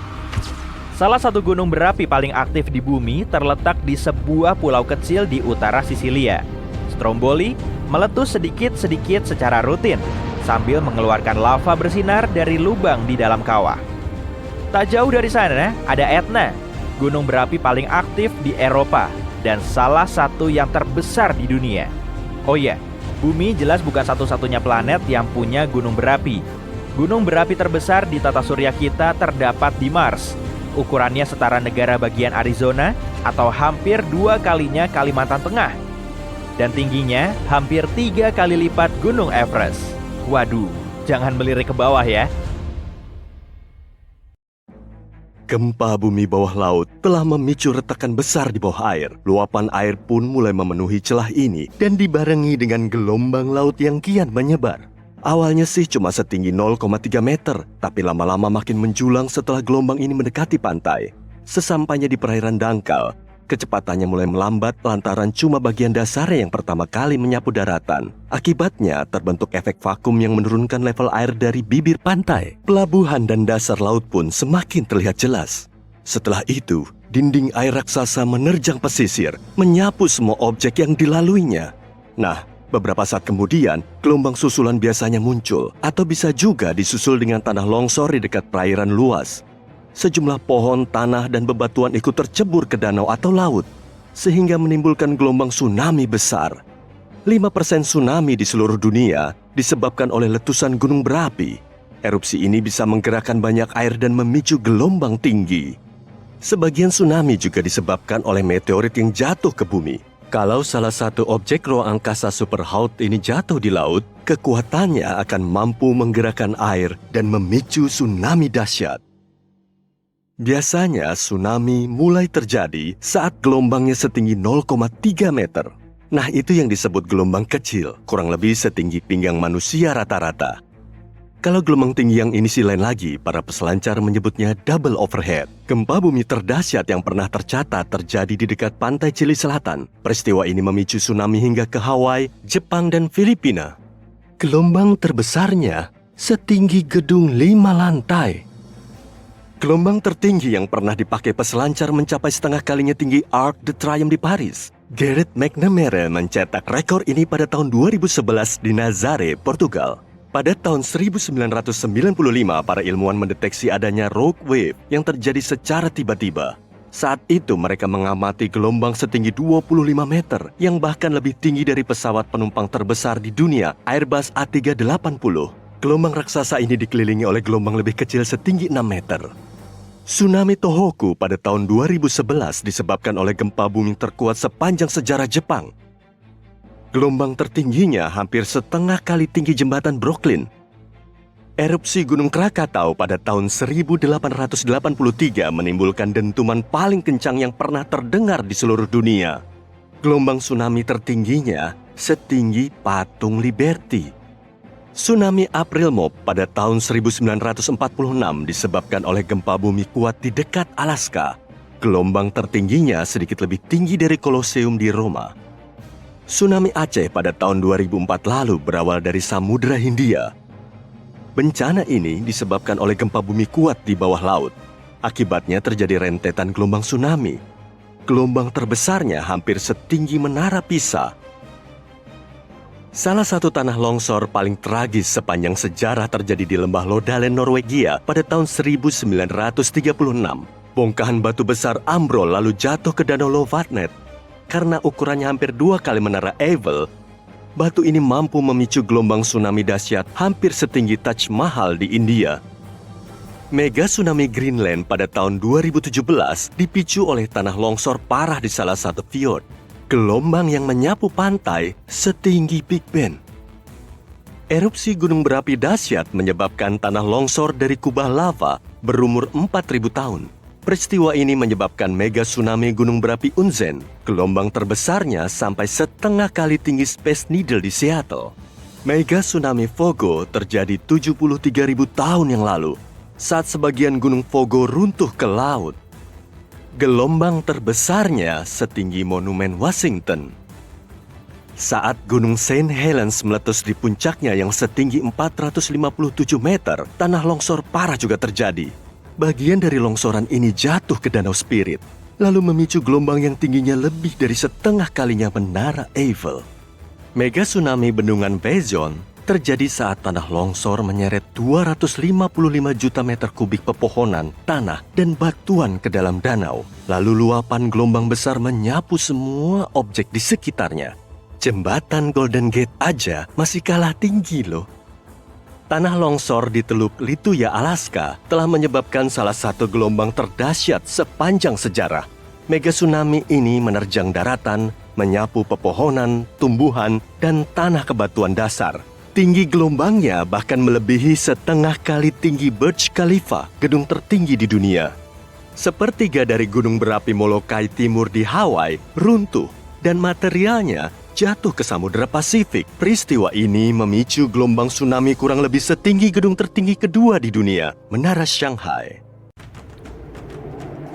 Salah satu gunung berapi paling aktif di bumi terletak di sebuah pulau kecil di utara Sisilia. Stromboli meletus sedikit-sedikit secara rutin, sambil mengeluarkan lava bersinar dari lubang di dalam kawah. Tak jauh dari sana ada Etna, gunung berapi paling aktif di Eropa dan salah satu yang terbesar di dunia. Oh iya, Bumi jelas bukan satu-satunya planet yang punya gunung berapi. Gunung berapi terbesar di tata surya kita terdapat di Mars. Ukurannya setara negara bagian Arizona atau hampir 2 kalinya Kalimantan Tengah. Dan tingginya hampir 3 kali lipat Gunung Everest. Waduh, jangan melirik ke bawah ya. Gempa bumi bawah laut telah memicu retakan besar di bawah air. Luapan air pun mulai memenuhi celah ini dan dibarengi dengan gelombang laut yang kian menyebar. Awalnya sih cuma setinggi 0,3 meter, tapi lama-lama makin menjulang setelah gelombang ini mendekati pantai. Sesampainya di perairan dangkal, kecepatannya mulai melambat lantaran cuma bagian dasarnya yang pertama kali menyapu daratan. Akibatnya terbentuk efek vakum yang menurunkan level air dari bibir pantai. Pelabuhan dan dasar laut pun semakin terlihat jelas. Setelah itu, dinding air raksasa menerjang pesisir, menyapu semua objek yang dilaluinya. Nah, beberapa saat kemudian, gelombang susulan biasanya muncul, atau bisa juga disusul dengan tanah longsor di dekat perairan luas. Sejumlah pohon, tanah, dan bebatuan ikut tercebur ke danau atau laut, sehingga menimbulkan gelombang tsunami besar. 5% tsunami di seluruh dunia disebabkan oleh letusan gunung berapi. Erupsi ini bisa menggerakkan banyak air dan memicu gelombang tinggi. Sebagian tsunami juga disebabkan oleh meteorit yang jatuh ke bumi. Kalau salah satu objek ruang angkasa Superhaut ini jatuh di laut, kekuatannya akan mampu menggerakkan air dan memicu tsunami dahsyat. Biasanya tsunami mulai terjadi saat gelombangnya setinggi 0,3 meter. Nah, itu yang disebut gelombang kecil, kurang lebih setinggi pinggang manusia rata-rata. Kalau gelombang tinggi yang ini sih lain lagi, para peselancar menyebutnya double overhead. Gempa bumi terdahsyat yang pernah tercatat terjadi di dekat pantai Chili Selatan. Peristiwa ini memicu tsunami hingga ke Hawaii, Jepang, dan Filipina. Gelombang terbesarnya setinggi gedung 5 lantai. Gelombang tertinggi yang pernah dipakai peselancar mencapai setengah kalinya tinggi Arc de Triomphe di Paris. Gareth McNamara mencetak rekor ini pada tahun 2011 di Nazaré, Portugal. Pada tahun 1995, para ilmuwan mendeteksi adanya rogue wave yang terjadi secara tiba-tiba. Saat itu mereka mengamati gelombang setinggi 25 meter yang bahkan lebih tinggi dari pesawat penumpang terbesar di dunia, Airbus A380. Gelombang raksasa ini dikelilingi oleh gelombang lebih kecil setinggi 6 meter. Tsunami Tohoku pada tahun 2011 disebabkan oleh gempa bumi terkuat sepanjang sejarah Jepang. Gelombang tertingginya hampir setengah kali tinggi jembatan Brooklyn. Erupsi Gunung Krakatau pada tahun 1883 menimbulkan dentuman paling kencang yang pernah terdengar di seluruh dunia. Gelombang tsunami tertingginya setinggi Patung Liberty. Tsunami April Mop pada tahun 1946 disebabkan oleh gempa bumi kuat di dekat Alaska. Gelombang tertingginya sedikit lebih tinggi dari Kolosium di Roma. Tsunami Aceh pada tahun 2004 lalu berawal dari Samudra Hindia. Bencana ini disebabkan oleh gempa bumi kuat di bawah laut. Akibatnya terjadi rentetan gelombang tsunami. Gelombang terbesarnya hampir setinggi Menara Pisa. Salah satu tanah longsor paling tragis sepanjang sejarah terjadi di lembah Lodalen, Norwegia pada tahun 1936. Bongkahan batu besar ambrol lalu jatuh ke Danau Lovatnet. Karena ukurannya hampir 2 kali Menara Eiffel, batu ini mampu memicu gelombang tsunami dahsyat hampir setinggi Taj Mahal di India. Mega tsunami Greenland pada tahun 2017 dipicu oleh tanah longsor parah di salah satu fjord. Gelombang yang menyapu pantai setinggi Big Ben. Erupsi gunung berapi dahsyat menyebabkan tanah longsor dari kubah lava berumur 4.000 tahun. Peristiwa ini menyebabkan mega tsunami gunung berapi Unzen. Gelombang terbesarnya sampai setengah kali tinggi Space Needle di Seattle. Mega tsunami Fogo terjadi 73.000 tahun yang lalu, saat sebagian gunung Fogo runtuh ke laut. Gelombang terbesarnya setinggi Monumen Washington. Saat gunung St. Helens meletus di puncaknya yang setinggi 457 meter, tanah longsor parah juga terjadi. Bagian dari longsoran ini jatuh ke Danau Spirit, lalu memicu gelombang yang tingginya lebih dari setengah kalinya Menara Eiffel. Mega tsunami Bendungan Vaison terjadi saat tanah longsor menyeret 255 juta meter kubik pepohonan, tanah, dan batuan ke dalam danau. Lalu luapan gelombang besar menyapu semua objek di sekitarnya. Jembatan Golden Gate aja masih kalah tinggi loh. Tanah longsor di Teluk Lituya, Alaska telah menyebabkan salah satu gelombang terdahsyat sepanjang sejarah. Mega tsunami ini menerjang daratan, menyapu pepohonan, tumbuhan, dan tanah kebatuan dasar. Tinggi gelombangnya bahkan melebihi setengah kali tinggi Burj Khalifa, gedung tertinggi di dunia. Sepertiga dari gunung berapi Molokai Timur di Hawaii runtuh dan materialnya jatuh ke Samudra Pasifik. Peristiwa ini memicu gelombang tsunami kurang lebih setinggi gedung tertinggi kedua di dunia, Menara Shanghai.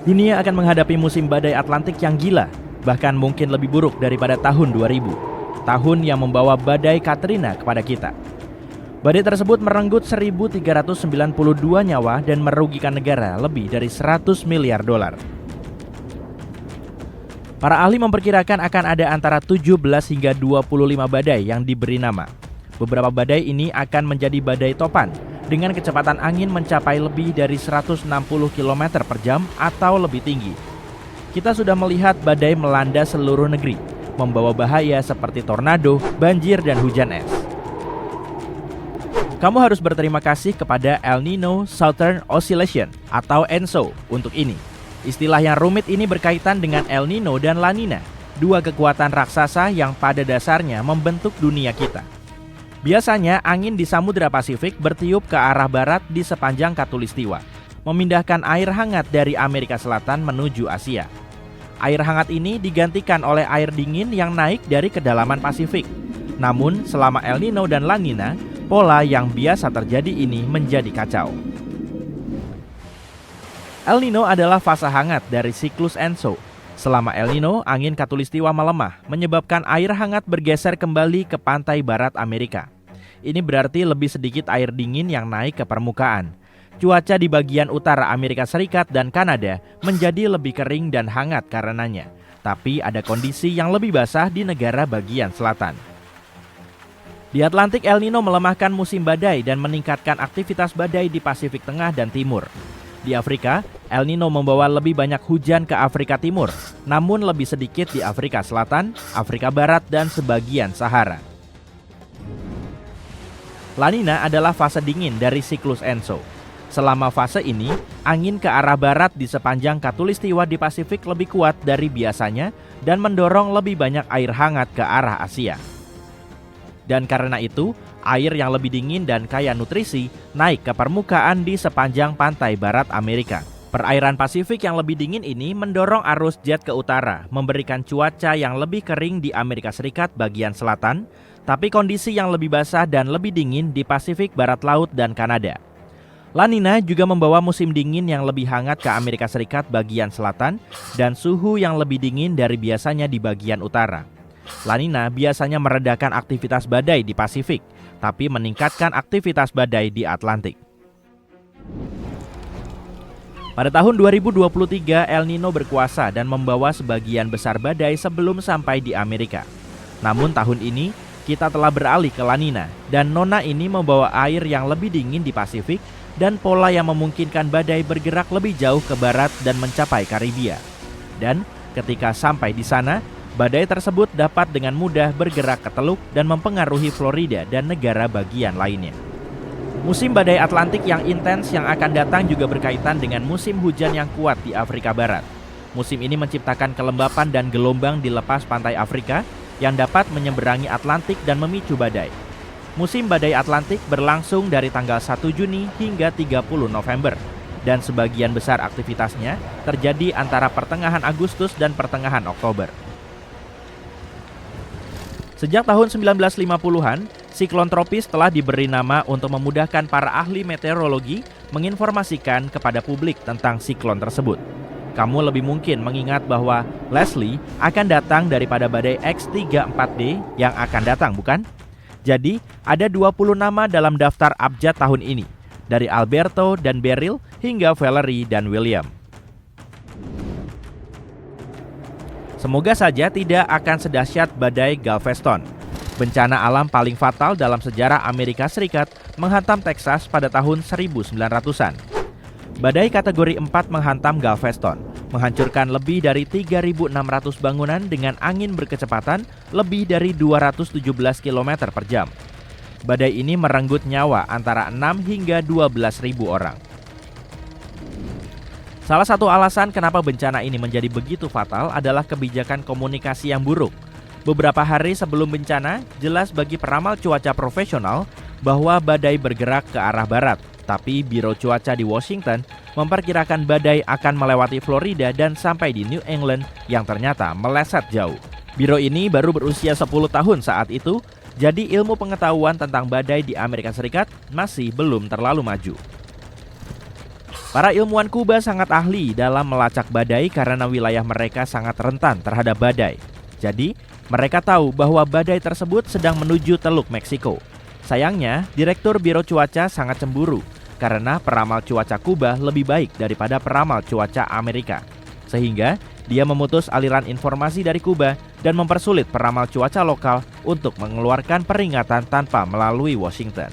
Dunia akan menghadapi musim badai Atlantik yang gila, bahkan mungkin lebih buruk daripada tahun 2000, tahun yang membawa badai Katrina kepada kita. Badai tersebut merenggut 1.392 nyawa dan merugikan negara lebih dari 100 miliar dolar. Para ahli memperkirakan akan ada antara 17 hingga 25 badai yang diberi nama. Beberapa badai ini akan menjadi badai topan, dengan kecepatan angin mencapai lebih dari 160 km per jam atau lebih tinggi. Kita sudah melihat badai melanda seluruh negeri, membawa bahaya seperti tornado, banjir, dan hujan es. Kamu harus berterima kasih kepada El Nino Southern Oscillation atau ENSO untuk ini. Istilah yang rumit ini berkaitan dengan El Nino dan La Nina, dua kekuatan raksasa yang pada dasarnya membentuk dunia kita. Biasanya angin di Samudra Pasifik bertiup ke arah barat di sepanjang Khatulistiwa, memindahkan air hangat dari Amerika Selatan menuju Asia. Air hangat ini digantikan oleh air dingin yang naik dari kedalaman Pasifik. Namun selama El Nino dan La Nina, pola yang biasa terjadi ini menjadi kacau. El Nino adalah fase hangat dari siklus ENSO. Selama El Nino, angin Khatulistiwa melemah, menyebabkan air hangat bergeser kembali ke pantai barat Amerika. Ini berarti lebih sedikit air dingin yang naik ke permukaan. Cuaca di bagian utara Amerika Serikat dan Kanada menjadi lebih kering dan hangat karenanya. Tapi ada kondisi yang lebih basah di negara bagian selatan. Di Atlantik, El Nino melemahkan musim badai dan meningkatkan aktivitas badai di Pasifik Tengah dan Timur. Di Afrika, El Nino membawa lebih banyak hujan ke Afrika Timur, namun lebih sedikit di Afrika Selatan, Afrika Barat, dan sebagian Sahara. La Nina adalah fase dingin dari siklus ENSO. Selama fase ini, angin ke arah barat di sepanjang Khatulistiwa di Pasifik lebih kuat dari biasanya dan mendorong lebih banyak air hangat ke arah Asia. Dan karena itu, air yang lebih dingin dan kaya nutrisi naik ke permukaan di sepanjang pantai barat Amerika. Perairan Pasifik yang lebih dingin ini mendorong arus jet ke utara, memberikan cuaca yang lebih kering di Amerika Serikat bagian selatan, tapi kondisi yang lebih basah dan lebih dingin di Pasifik Barat Laut dan Kanada. La Nina juga membawa musim dingin yang lebih hangat ke Amerika Serikat bagian selatan dan suhu yang lebih dingin dari biasanya di bagian utara. La Nina biasanya meredakan aktivitas badai di Pasifik, tapi meningkatkan aktivitas badai di Atlantik. Pada tahun 2023, El Nino berkuasa dan membawa sebagian besar badai sebelum sampai di Amerika. Namun tahun ini, kita telah beralih ke La Nina, dan Nona ini membawa air yang lebih dingin di Pasifik dan pola yang memungkinkan badai bergerak lebih jauh ke barat dan mencapai Karibia. Dan ketika sampai di sana, badai tersebut dapat dengan mudah bergerak ke teluk dan mempengaruhi Florida dan negara bagian lainnya. Musim badai Atlantik yang intens yang akan datang juga berkaitan dengan musim hujan yang kuat di Afrika Barat. Musim ini menciptakan kelembapan dan gelombang di lepas pantai Afrika yang dapat menyeberangi Atlantik dan memicu badai. Musim badai Atlantik berlangsung dari tanggal 1 Juni hingga 30 November. Dan sebagian besar aktivitasnya terjadi antara pertengahan Agustus dan pertengahan Oktober. Sejak tahun 1950-an, siklon tropis telah diberi nama untuk memudahkan para ahli meteorologi menginformasikan kepada publik tentang siklon tersebut. Kamu lebih mungkin mengingat bahwa Leslie akan datang daripada badai X34D yang akan datang, bukan? Jadi, ada 20 nama dalam daftar abjad tahun ini, dari Alberto dan Beryl hingga Valerie dan William. Semoga saja tidak akan sedahsyat badai Galveston. Bencana alam paling fatal dalam sejarah Amerika Serikat menghantam Texas pada tahun 1900-an. Badai kategori 4 menghantam Galveston, menghancurkan lebih dari 3.600 bangunan dengan angin berkecepatan lebih dari 217 km per jam. Badai ini merenggut nyawa antara 6 hingga 12.000 orang. Salah satu alasan kenapa bencana ini menjadi begitu fatal adalah kebijakan komunikasi yang buruk. Beberapa hari sebelum bencana, jelas bagi peramal cuaca profesional bahwa badai bergerak ke arah barat. Tapi Biro Cuaca di Washington memperkirakan badai akan melewati Florida dan sampai di New England yang ternyata meleset jauh. Biro ini baru berusia 10 tahun saat itu, jadi ilmu pengetahuan tentang badai di Amerika Serikat masih belum terlalu maju. Para ilmuwan Kuba sangat ahli dalam melacak badai karena wilayah mereka sangat rentan terhadap badai. Jadi, mereka tahu bahwa badai tersebut sedang menuju Teluk Meksiko. Sayangnya, Direktur Biro Cuaca sangat cemburu karena peramal cuaca Kuba lebih baik daripada peramal cuaca Amerika. Sehingga, dia memutus aliran informasi dari Kuba dan mempersulit peramal cuaca lokal untuk mengeluarkan peringatan tanpa melalui Washington.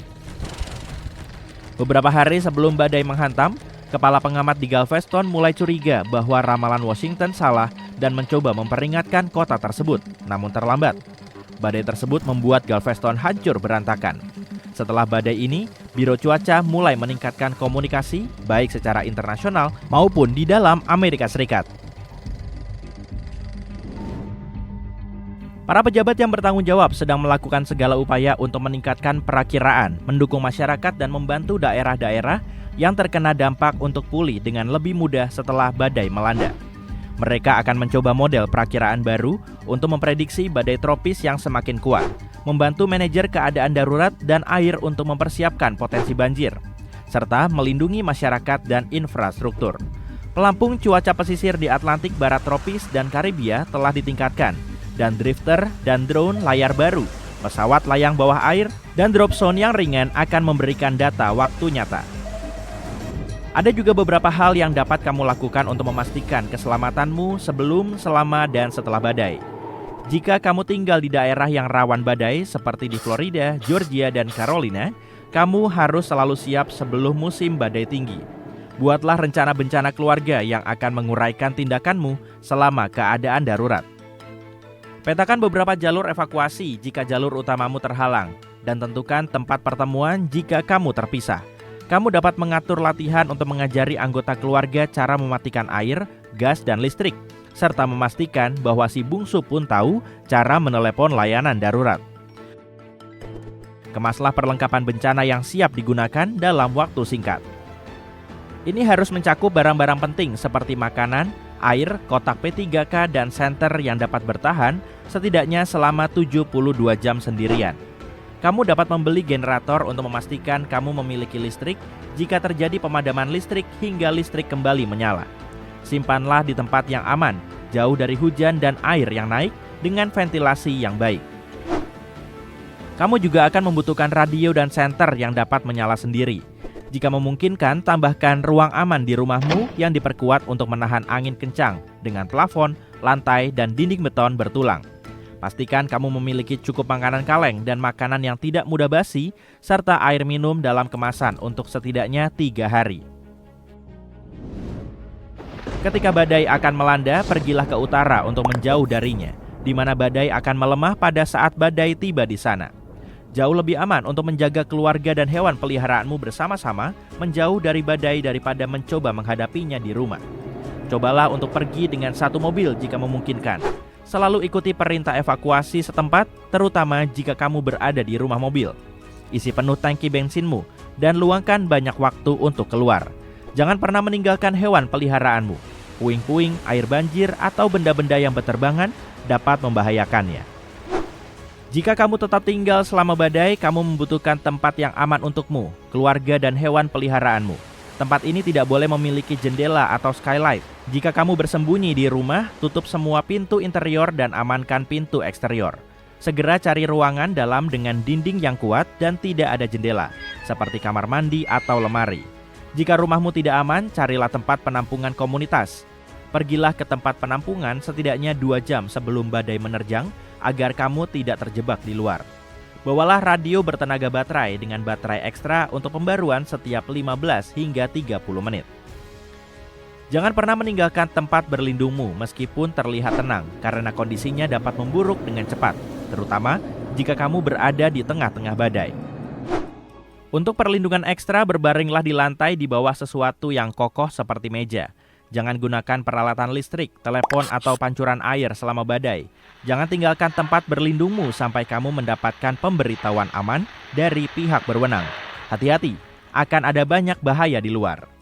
Beberapa hari sebelum badai menghantam, kepala pengamat di Galveston mulai curiga bahwa ramalan Washington salah dan mencoba memperingatkan kota tersebut, namun terlambat. Badai tersebut membuat Galveston hancur berantakan. Setelah badai ini, Biro Cuaca mulai meningkatkan komunikasi baik secara internasional maupun di dalam Amerika Serikat. Para pejabat yang bertanggung jawab sedang melakukan segala upaya untuk meningkatkan perakiraan, mendukung masyarakat dan membantu daerah-daerah yang terkena dampak untuk pulih dengan lebih mudah setelah badai melanda. Mereka akan mencoba model perakiraan baru untuk memprediksi badai tropis yang semakin kuat, membantu manajer keadaan darurat dan air untuk mempersiapkan potensi banjir, serta melindungi masyarakat dan infrastruktur. Pelampung cuaca pesisir di Atlantik Barat tropis dan Karibia telah ditingkatkan, dan drifter dan drone layar baru, pesawat layang bawah air, dan drop zone yang ringan akan memberikan data waktu nyata. Ada juga beberapa hal yang dapat kamu lakukan untuk memastikan keselamatanmu sebelum, selama, dan setelah badai. Jika kamu tinggal di daerah yang rawan badai seperti di Florida, Georgia, dan Carolina, kamu harus selalu siap sebelum musim badai tinggi. Buatlah rencana bencana keluarga yang akan menguraikan tindakanmu selama keadaan darurat. Petakan beberapa jalur evakuasi jika jalur utamamu terhalang, dan tentukan tempat pertemuan jika kamu terpisah. Kamu dapat mengatur latihan untuk mengajari anggota keluarga cara mematikan air, gas, dan listrik, serta memastikan bahwa si bungsu pun tahu cara menelepon layanan darurat. Kemaslah perlengkapan bencana yang siap digunakan dalam waktu singkat. Ini harus mencakup barang-barang penting seperti makanan, air, kotak P3K, dan senter yang dapat bertahan setidaknya selama 72 jam sendirian. Kamu dapat membeli generator untuk memastikan kamu memiliki listrik jika terjadi pemadaman listrik hingga listrik kembali menyala. Simpanlah di tempat yang aman, jauh dari hujan dan air yang naik dengan ventilasi yang baik. Kamu juga akan membutuhkan radio dan senter yang dapat menyala sendiri. Jika memungkinkan, tambahkan ruang aman di rumahmu yang diperkuat untuk menahan angin kencang dengan plafon, lantai, dan dinding beton bertulang. Pastikan kamu memiliki cukup makanan kaleng dan makanan yang tidak mudah basi, serta air minum dalam kemasan untuk setidaknya 3 hari. Ketika badai akan melanda, pergilah ke utara untuk menjauh darinya, di mana badai akan melemah pada saat badai tiba di sana. Jauh lebih aman untuk menjaga keluarga dan hewan peliharaanmu bersama-sama menjauh dari badai daripada mencoba menghadapinya di rumah. Cobalah untuk pergi dengan satu mobil jika memungkinkan. Selalu ikuti perintah evakuasi setempat, terutama jika kamu berada di rumah mobil. Isi penuh tangki bensinmu dan luangkan banyak waktu untuk keluar. Jangan pernah meninggalkan hewan peliharaanmu. Puing-puing, air banjir, atau benda-benda yang berterbangan dapat membahayakannya. Jika kamu tetap tinggal selama badai, kamu membutuhkan tempat yang aman untukmu, keluarga, dan hewan peliharaanmu. Tempat ini tidak boleh memiliki jendela atau skylight. Jika kamu bersembunyi di rumah, tutup semua pintu interior dan amankan pintu eksterior. Segera cari ruangan dalam dengan dinding yang kuat dan tidak ada jendela, seperti kamar mandi atau lemari. Jika rumahmu tidak aman, carilah tempat penampungan komunitas. Pergilah ke tempat penampungan setidaknya 2 jam sebelum badai menerjang, agar kamu tidak terjebak di luar. Bawalah radio bertenaga baterai dengan baterai ekstra untuk pembaruan setiap 15 hingga 30 menit. Jangan pernah meninggalkan tempat berlindungmu meskipun terlihat tenang, karena kondisinya dapat memburuk dengan cepat, terutama jika kamu berada di tengah-tengah badai. Untuk perlindungan ekstra, berbaringlah di lantai di bawah sesuatu yang kokoh seperti meja. Jangan gunakan peralatan listrik, telepon, atau pancuran air selama badai. Jangan tinggalkan tempat berlindungmu sampai kamu mendapatkan pemberitahuan aman dari pihak berwenang. Hati-hati, akan ada banyak bahaya di luar.